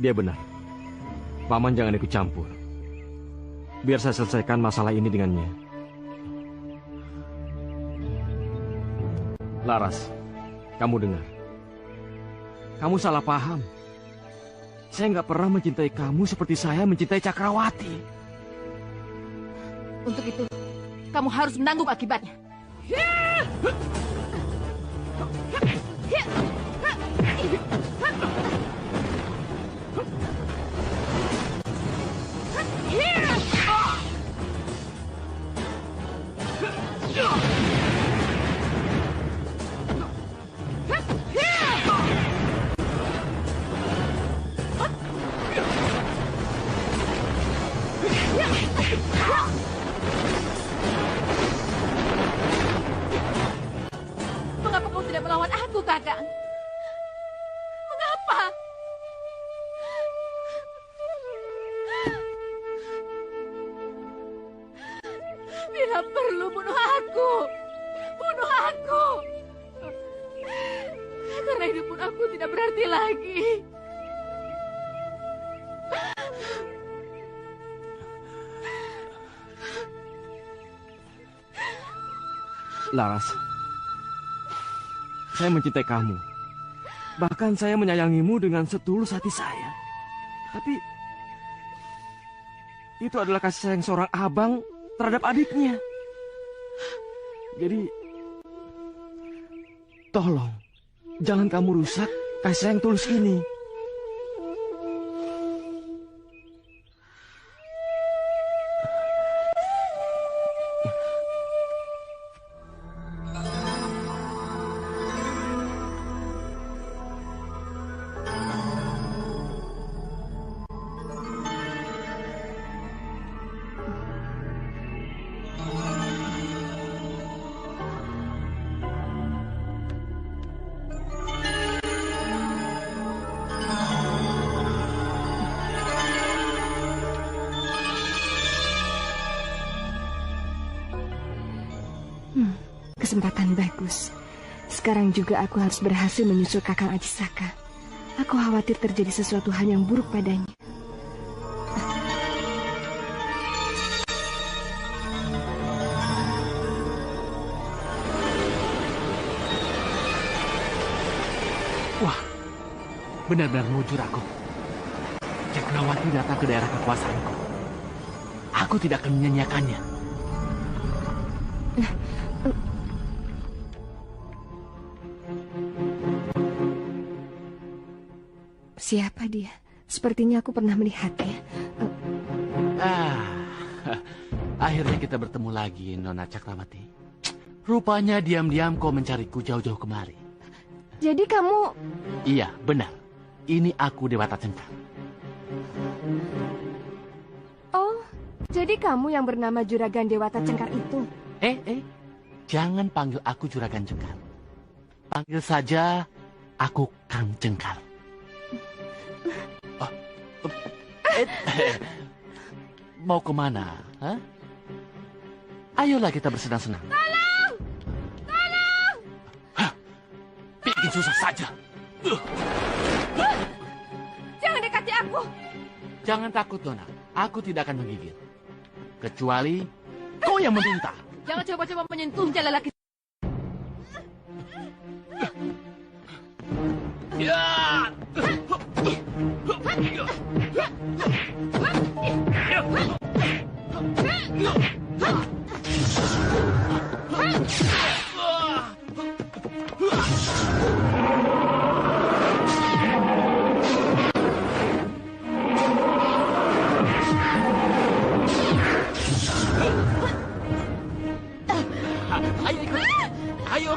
dia benar. Paman jangan ikut campur. Biar saya selesaikan masalah ini dengannya. Laras, kamu dengar. Kamu salah paham. Saya nggak pernah mencintai kamu seperti saya mencintai Cakrawati. Untuk itu, kamu harus menanggung akibatnya. Mengapa kau tidak melawan aku, Kakak? Mengapa? Bila perlu bunuh aku. Bunuh aku. Karena hidup pun aku tidak berarti lagi. Laras, saya mencintai kamu. Bahkan saya menyayangimu dengan setulus hati saya. Tapi itu adalah kasih sayang seorang abang terhadap adiknya. Jadi, tolong, jangan kamu rusak kasih sayang tulus ini. Kesempatan bagus. Sekarang juga aku harus berhasil menyusul Kakang Aji Saka. Aku khawatir terjadi sesuatu hal yang buruk padanya. Wah, benar-benar mujur aku. Cakrawati datang ke daerah kekuasaanku. Aku tidak akan menyanyiakannya. Siapa dia? Sepertinya aku pernah melihatnya. Akhirnya kita bertemu lagi, Nona Cakrawati. Rupanya diam-diam kau mencariku jauh-jauh kemari. Jadi kamu... Iya, benar. Ini aku Dewata Cengkar. Oh, jadi kamu yang bernama Juragan Dewata Cengkar itu? Jangan panggil aku Juragan Cengkar. Panggil saja aku Kang Cengkar. Mau kemana? Hah? Ayolah kita bersenang-senang. Tolong! Tolong! Bikin susah saja. Jangan dekati aku. Jangan takut, Nona. Aku tidak akan menggigit. Kecuali kau yang meminta. Jangan coba-coba menyentuhnya lelaki. Ya! Ayo ikut. Ayo.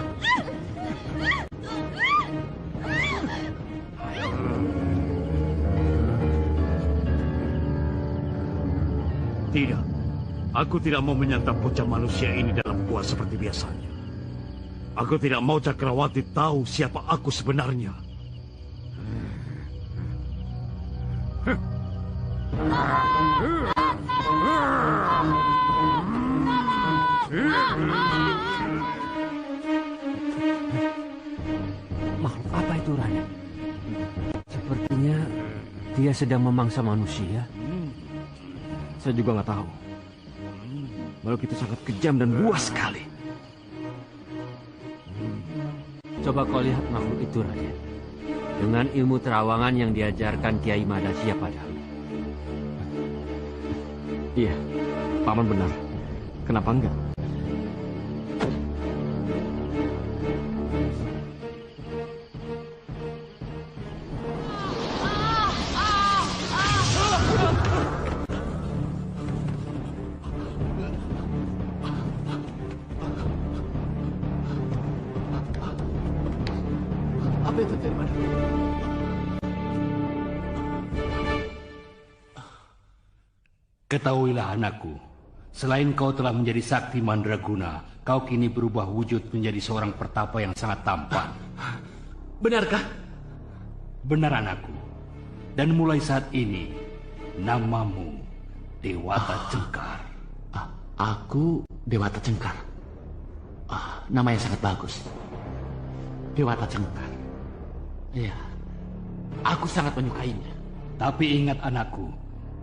Tidak. Aku tidak mau menyantap bocah manusia ini dalam gua seperti biasanya. Aku tidak mau Cakrawati tahu siapa aku sebenarnya. Makhluk apa itu, Raden? Sepertinya dia sedang memangsa manusia. Saya juga nggak tahu. Makhluk itu sangat kejam dan buas sekali. Coba kau lihat makhluk itu, Raden. Dengan ilmu terawangan yang diajarkan Kiai Madasya padamu. Iya, Paman benar. Kenapa enggak? Apa itu dari mana? Ketahuilah anakku, selain kau telah menjadi sakti mandraguna, kau kini berubah wujud menjadi seorang pertapa yang sangat tampan. Benarkah? Benar anakku. Dan mulai saat ini, namamu Dewata Cengkar. Aku Dewata Cengkar. Nama yang sangat bagus. Dewata Cengkar. Iya, aku sangat menyukainya. Tapi ingat anakku,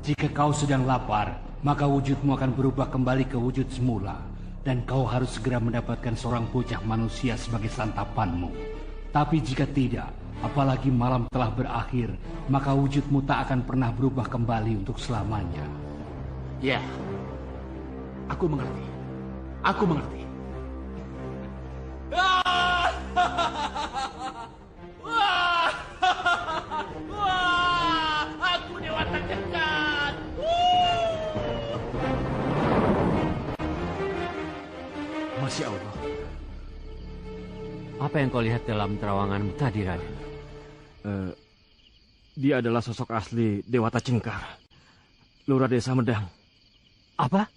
jika kau sedang lapar, maka wujudmu akan berubah kembali ke wujud semula. Dan kau harus segera mendapatkan seorang bocah manusia sebagai santapanmu. Tapi jika tidak, apalagi malam telah berakhir, maka wujudmu tak akan pernah berubah kembali untuk selamanya. Ya, aku mengerti. Aku mengerti. Aku Dewata Cengkar. Masya Allah. Apa yang kau lihat dalam terawanganmu tadi, Raden? Dia adalah sosok asli Dewata Cengkar, Lurah Desa Medang. Apa?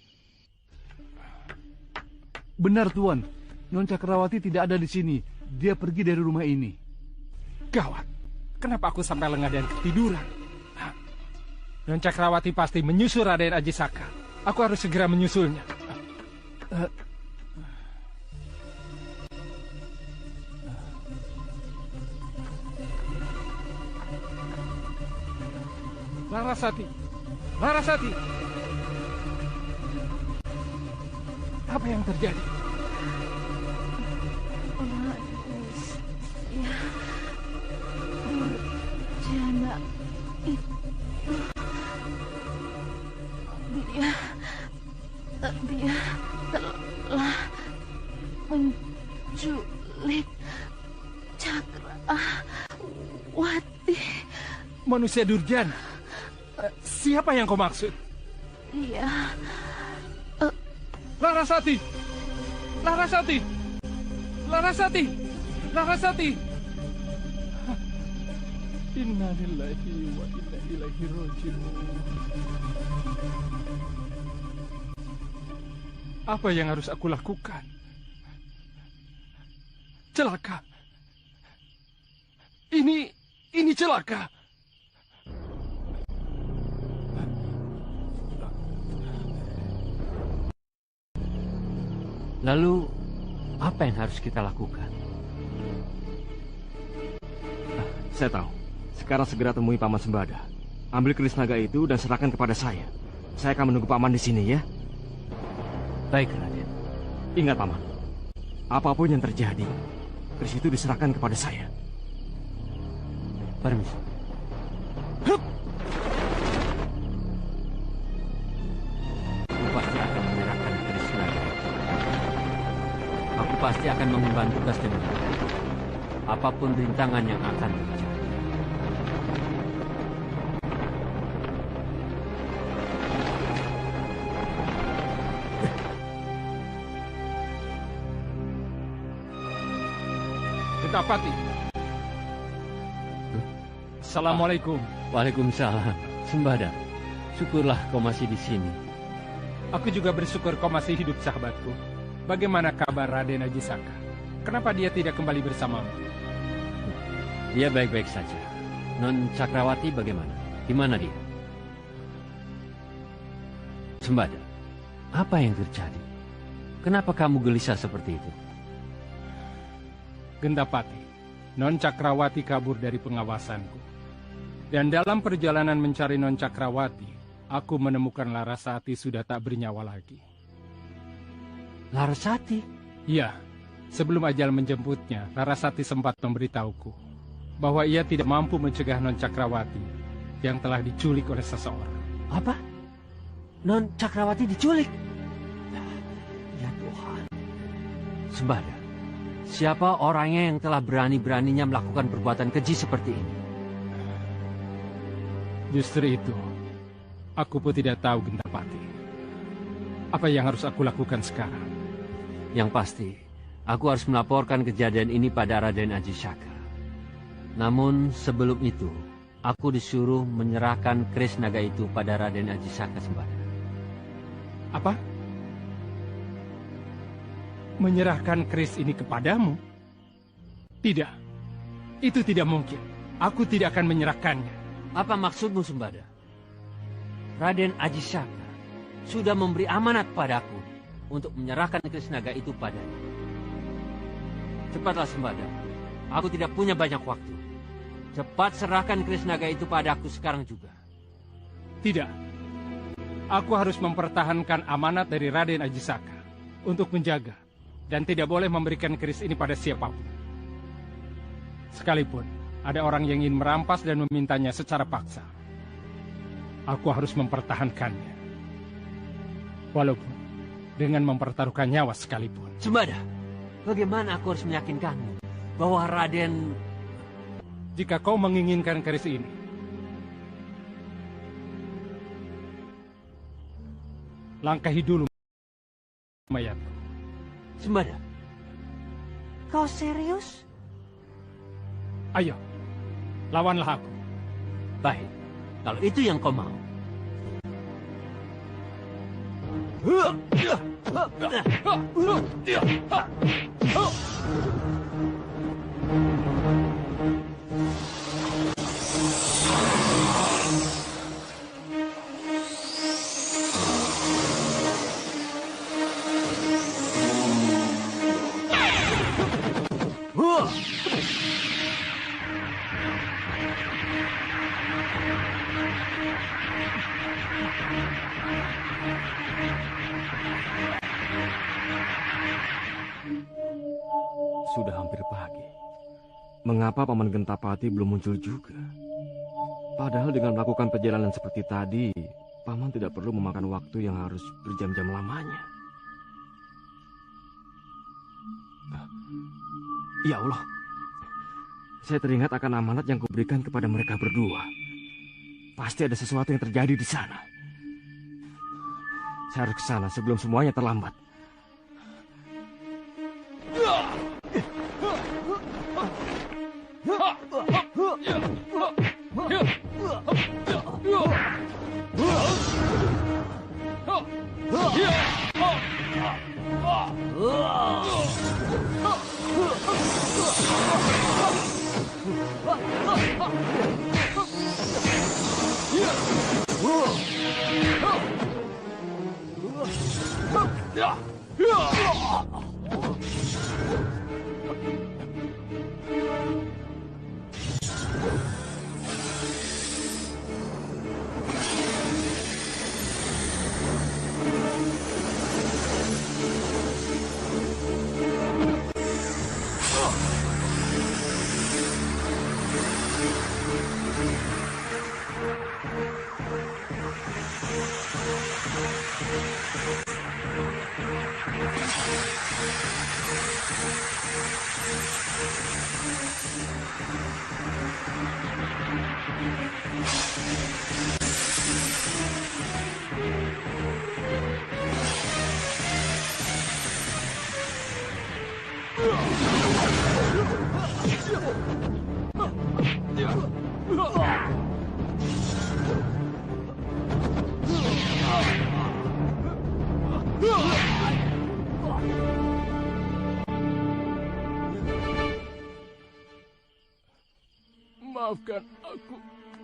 Benar, Tuan. Non Cakrawati tidak ada di sini. Dia pergi dari rumah ini. Gawat. Kenapa aku sampai lengah dan ketiduran? Non Cakrawati pasti menyusul Raden Ajisaka. Aku harus segera menyusulnya. Larasati. Larasati. Apa yang terjadi? menculik Cakrawati. Manusia durjana? Siapa yang kau maksud? Iya. Larasati! Larasati! Larasati! Larasati! Inna lillahi wa inna ilaihi raji'un. Apa yang harus aku lakukan? Celaka. Ini celaka. Lalu, apa yang harus kita lakukan? Saya tahu. Sekarang segera temui Paman Sembada. Ambil keris naga itu dan serahkan kepada saya. Saya akan menunggu Paman di sini ya. Baik, Raden. Ingat, Paman. Apapun yang terjadi, keris itu diserahkan kepada saya. Permisi. Aku pasti akan menyerahkan keris naga. Aku pasti akan mengemban tugas dengan baik. Apapun rintangan yang akan terjadi. Gentapati. Assalamualaikum. Waalaikumsalam. Sembada, syukurlah kau masih di sini. Aku juga bersyukur kau masih hidup, sahabatku. Bagaimana kabar Raden Ajisaka? Kenapa dia tidak kembali bersamamu? Dia baik-baik saja. Non Cakrawati bagaimana? Di mana dia? Sembada, apa yang terjadi? Kenapa kamu gelisah seperti itu? Gentapati, Non Cakrawati kabur dari pengawasanku. Dan dalam perjalanan mencari Non Cakrawati, aku menemukan Larasati sudah tak bernyawa lagi. Larasati? Iya, sebelum ajal menjemputnya, Larasati sempat memberitahuku bahwa ia tidak mampu mencegah Non Cakrawati yang telah diculik oleh seseorang. Apa? Non Cakrawati diculik? Ya Tuhan. Sembada, siapa orangnya yang telah berani-beraninya melakukan perbuatan keji seperti ini? Justru itu, aku pun tidak tahu, Gentapati. Apa yang harus aku lakukan sekarang? Yang pasti, aku harus melaporkan kejadian ini pada Raden Ajisaka. Namun sebelum itu, aku disuruh menyerahkan keris naga itu pada Raden Ajisaka Sembada. Apa? Menyerahkan keris ini kepadamu? Tidak, itu tidak mungkin. Aku tidak akan menyerahkannya. Apa maksudmu, Sembada? Raden Ajisaka sudah memberi amanat padaku untuk menyerahkan keris naga itu padanya. Cepatlah, Sembada. Aku tidak punya banyak waktu. Cepat serahkan keris naga itu padaku sekarang juga. Tidak. Aku harus mempertahankan amanat dari Raden Ajisaka untuk menjaga dan tidak boleh memberikan keris ini pada siapapun. Sekalipun ada orang yang ingin merampas dan memintanya secara paksa, aku harus mempertahankannya. Walaupun dengan mempertaruhkan nyawa sekalipun. Sembada, bagaimana aku harus meyakinkanmu bahwa Raden... Jika kau menginginkan keris ini, langkahi dulu mayatku. Sembada, kau serius? Ayo, lawanlah aku. Baik, kalau itu yang kau mau. Sudah hampir pagi. Mengapa Paman Gentapati belum muncul juga? Padahal dengan melakukan perjalanan seperti tadi, Paman tidak perlu memakan waktu yang harus berjam-jam lamanya. Ya Allah, saya teringat akan amanat yang kuberikan kepada mereka berdua. Pasti ada sesuatu yang terjadi di sana. Saya harus ke sana sebelum semuanya terlambat. Maafkan aku,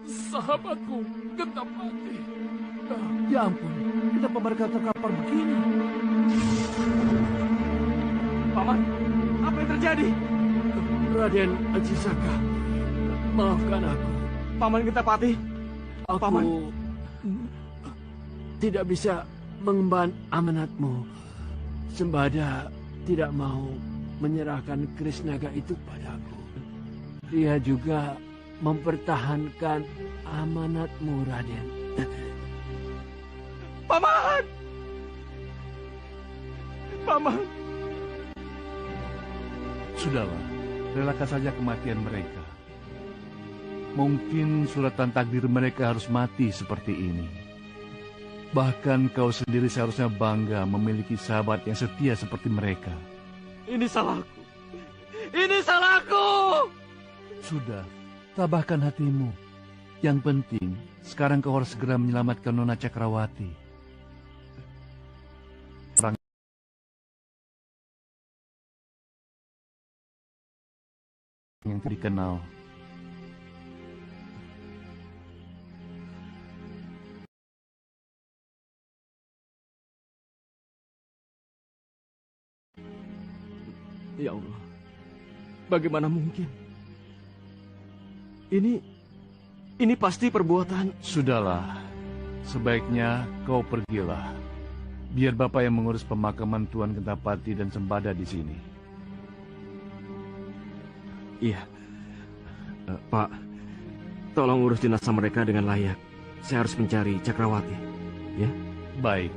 sahabatku, Gentapati. Ya ampun, kenapa mereka terkapar begini? Paman, apa yang terjadi? Raden Ajisaka, maafkan aku. Paman Gentapati, Paman tidak bisa mengemban amanatmu. Sembada tidak mau menyerahkan Krisnaga itu padaku. Dia juga mempertahankan amanatmu, Raden. Paman! Paman! Sudahlah, relakan saja kematian mereka. Mungkin suratan takdir mereka harus mati seperti ini. Bahkan kau sendiri seharusnya bangga memiliki sahabat yang setia seperti mereka. Ini salahku. Ini salahku! Sudah, tabahkan hatimu. Yang penting, sekarang kau harus segera menyelamatkan Nona Cakrawati. Orang yang dikenal. Ya Allah, bagaimana mungkin? Ini pasti perbuatan... Sudahlah, sebaiknya kau pergilah. Biar Bapak yang mengurus pemakaman Tuan Gentapati dan Sembada di sini. Iya. Pak, tolong urus jenazah mereka dengan layak. Saya harus mencari Cakrawati. Ya? Baik.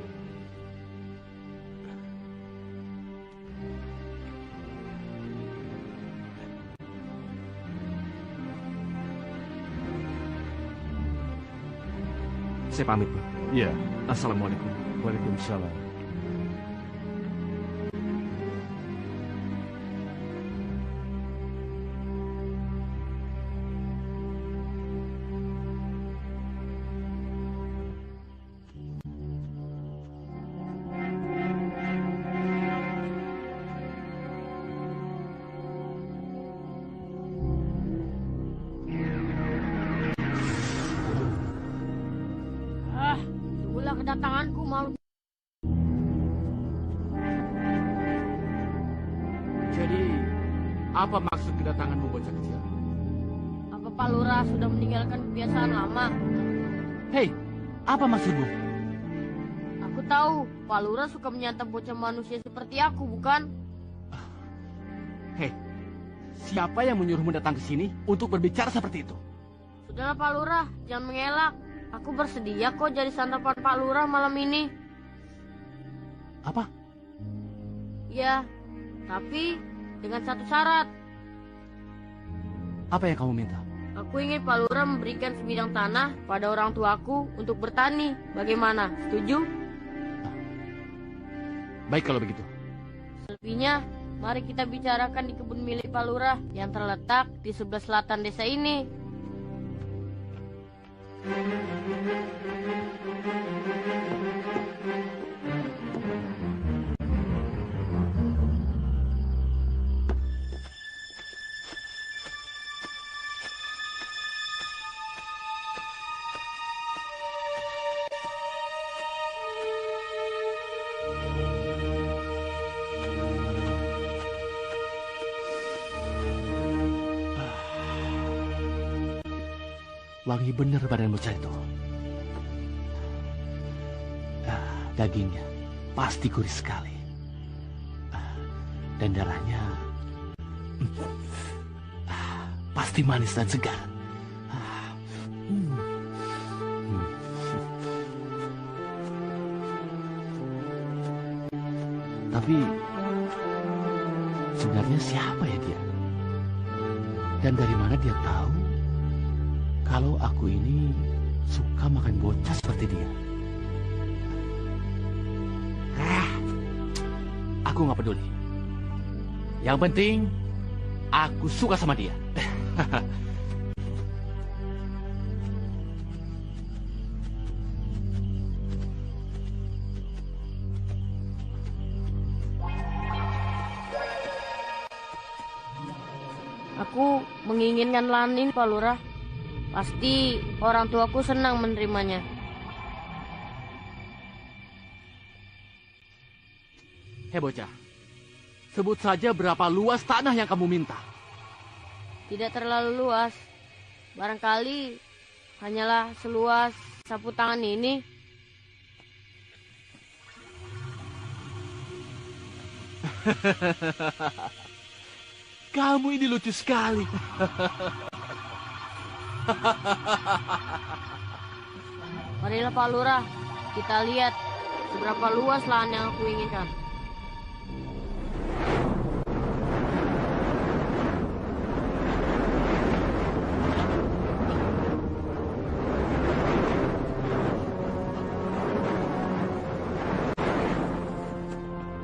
Saya pamit, Pak. Iya. Assalamualaikum. Waalaikumsalam. Kedatanganku malu. Jadi, apa maksud kedatanganmu, bocah kecil? Apa Pak Lurah sudah meninggalkan kebiasaan lama? Hei, apa maksudmu? Aku tahu, Pak Lurah suka menyantap bocah manusia seperti aku, bukan? Hei, siapa yang menyuruhmu datang ke sini untuk berbicara seperti itu? Sudahlah Pak Lurah, jangan mengelak. Aku bersedia kok jadi santapan Pak Lurah malam ini. Apa? Ya, tapi dengan satu syarat. Apa yang kamu minta? Aku ingin Pak Lurah memberikan sebidang tanah pada orang tuaku untuk bertani. Bagaimana? Setuju? Baik kalau begitu. Selebihnya, mari kita bicarakan di kebun milik Pak Lurah yang terletak di sebelah selatan desa ini. Wangi bener badan bocah itu. Dagingnya pasti gurih sekali. Dan darahnya pasti manis dan segar. Tapi sebenarnya siapa ya dia? Dan dari mana dia tahu kalau aku ini suka makan bocah seperti dia? Aku nggak peduli. Yang penting, aku suka sama dia. Aku menginginkan Lanin, Pak Lurah. Pasti orang tuaku senang menerimanya. Hei bocah, sebut saja berapa luas tanah yang kamu minta. Tidak terlalu luas. Barangkali hanyalah seluas sapu tangan ini. Kamu ini lucu sekali. Marilah Pak Lurah, kita lihat seberapa luas lahan yang aku inginkan.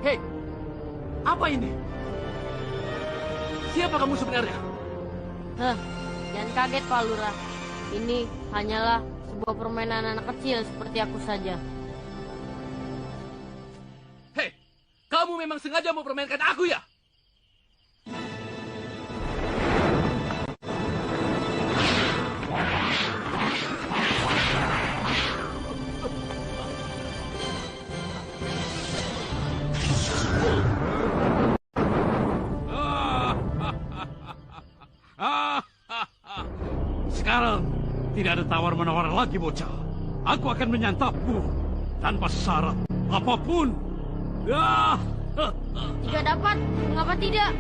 Hei, apa ini? Siapa kamu sebenarnya? Jangan kaget Pak Lurah. Ini hanyalah sebuah permainan anak kecil seperti aku saja. Hei, kamu memang sengaja mau permainkan aku ya? Sekarang tidak ada tawar-menawar lagi, bocah. Aku akan menyantapmu tanpa syarat apapun. Jika dapat, mengapa tidak?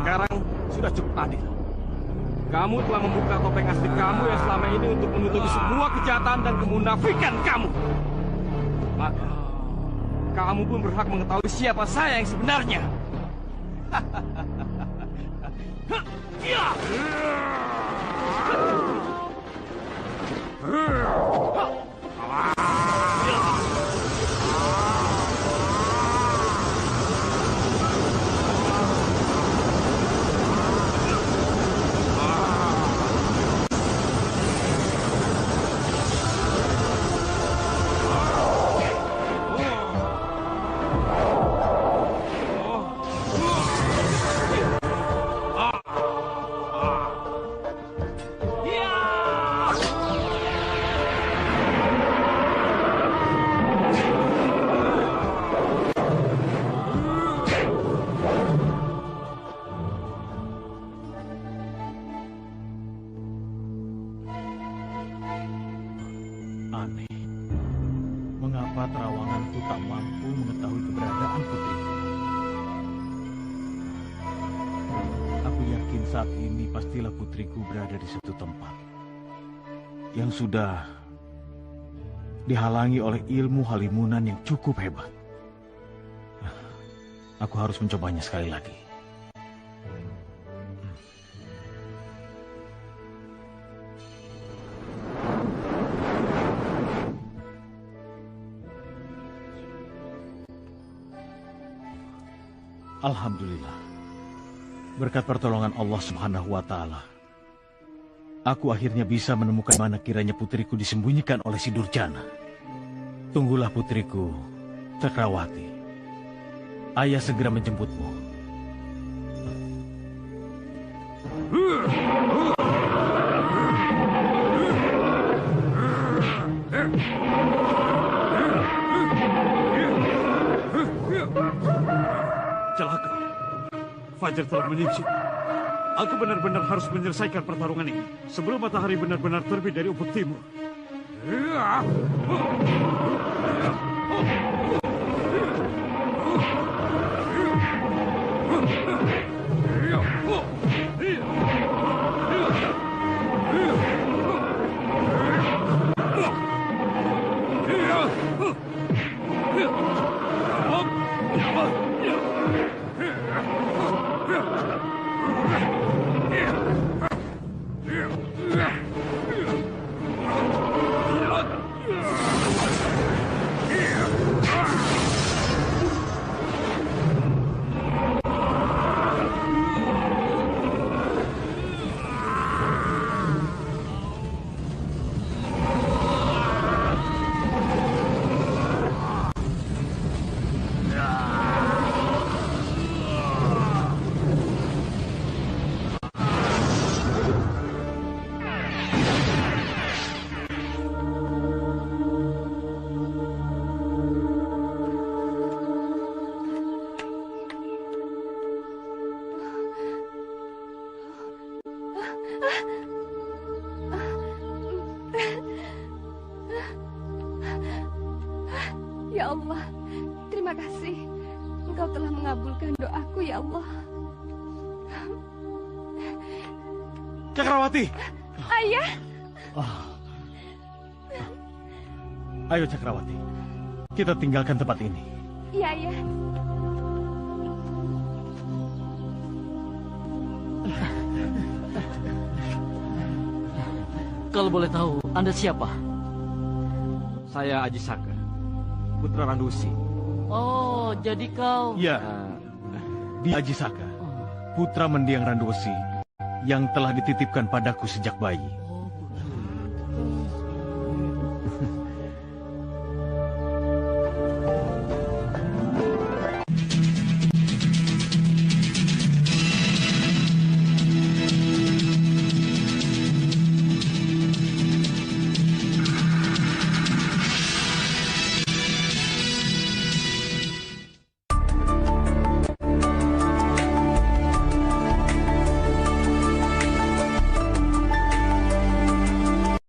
Sekarang sudah cukup adil. Kamu telah membuka topeng asli kamu yang selama ini untuk menutupi semua kejahatan dan kemunafikan kamu. Maka, kamu pun berhak mengetahui siapa saya yang sebenarnya. Aneh, mengapa terawanganku tak mampu mengetahui keberadaan putriku? Aku yakin saat ini pastilah putriku berada di satu tempat yang sudah dihalangi oleh ilmu halimunan yang cukup hebat. Aku harus mencobanya sekali lagi. Alhamdulillah. Berkat pertolongan Allah Subhanahu wa Ta'ala, aku akhirnya bisa menemukan mana kiranya putriku disembunyikan oleh si Durjana. Tunggulah putriku, Cakrawati. Ayah segera menjemputmu. Celaka. Fajar telah menyingsi. Aku benar-benar harus menyelesaikan pertarungan ini sebelum matahari benar-benar terbit dari ufuk timur. Ya Allah, terima kasih. Engkau telah mengabulkan doaku, ya Allah. Cakrawati! Ayah! Ayo Cakrawati, kita tinggalkan tempat ini. Iya, Ayah. Kalau boleh tahu, Anda siapa? Saya Aji Saka, putra Randusi. Oh, jadi kau... Ya, dia Aji Saka, putra mendiang Randusi yang telah dititipkan padaku sejak bayi.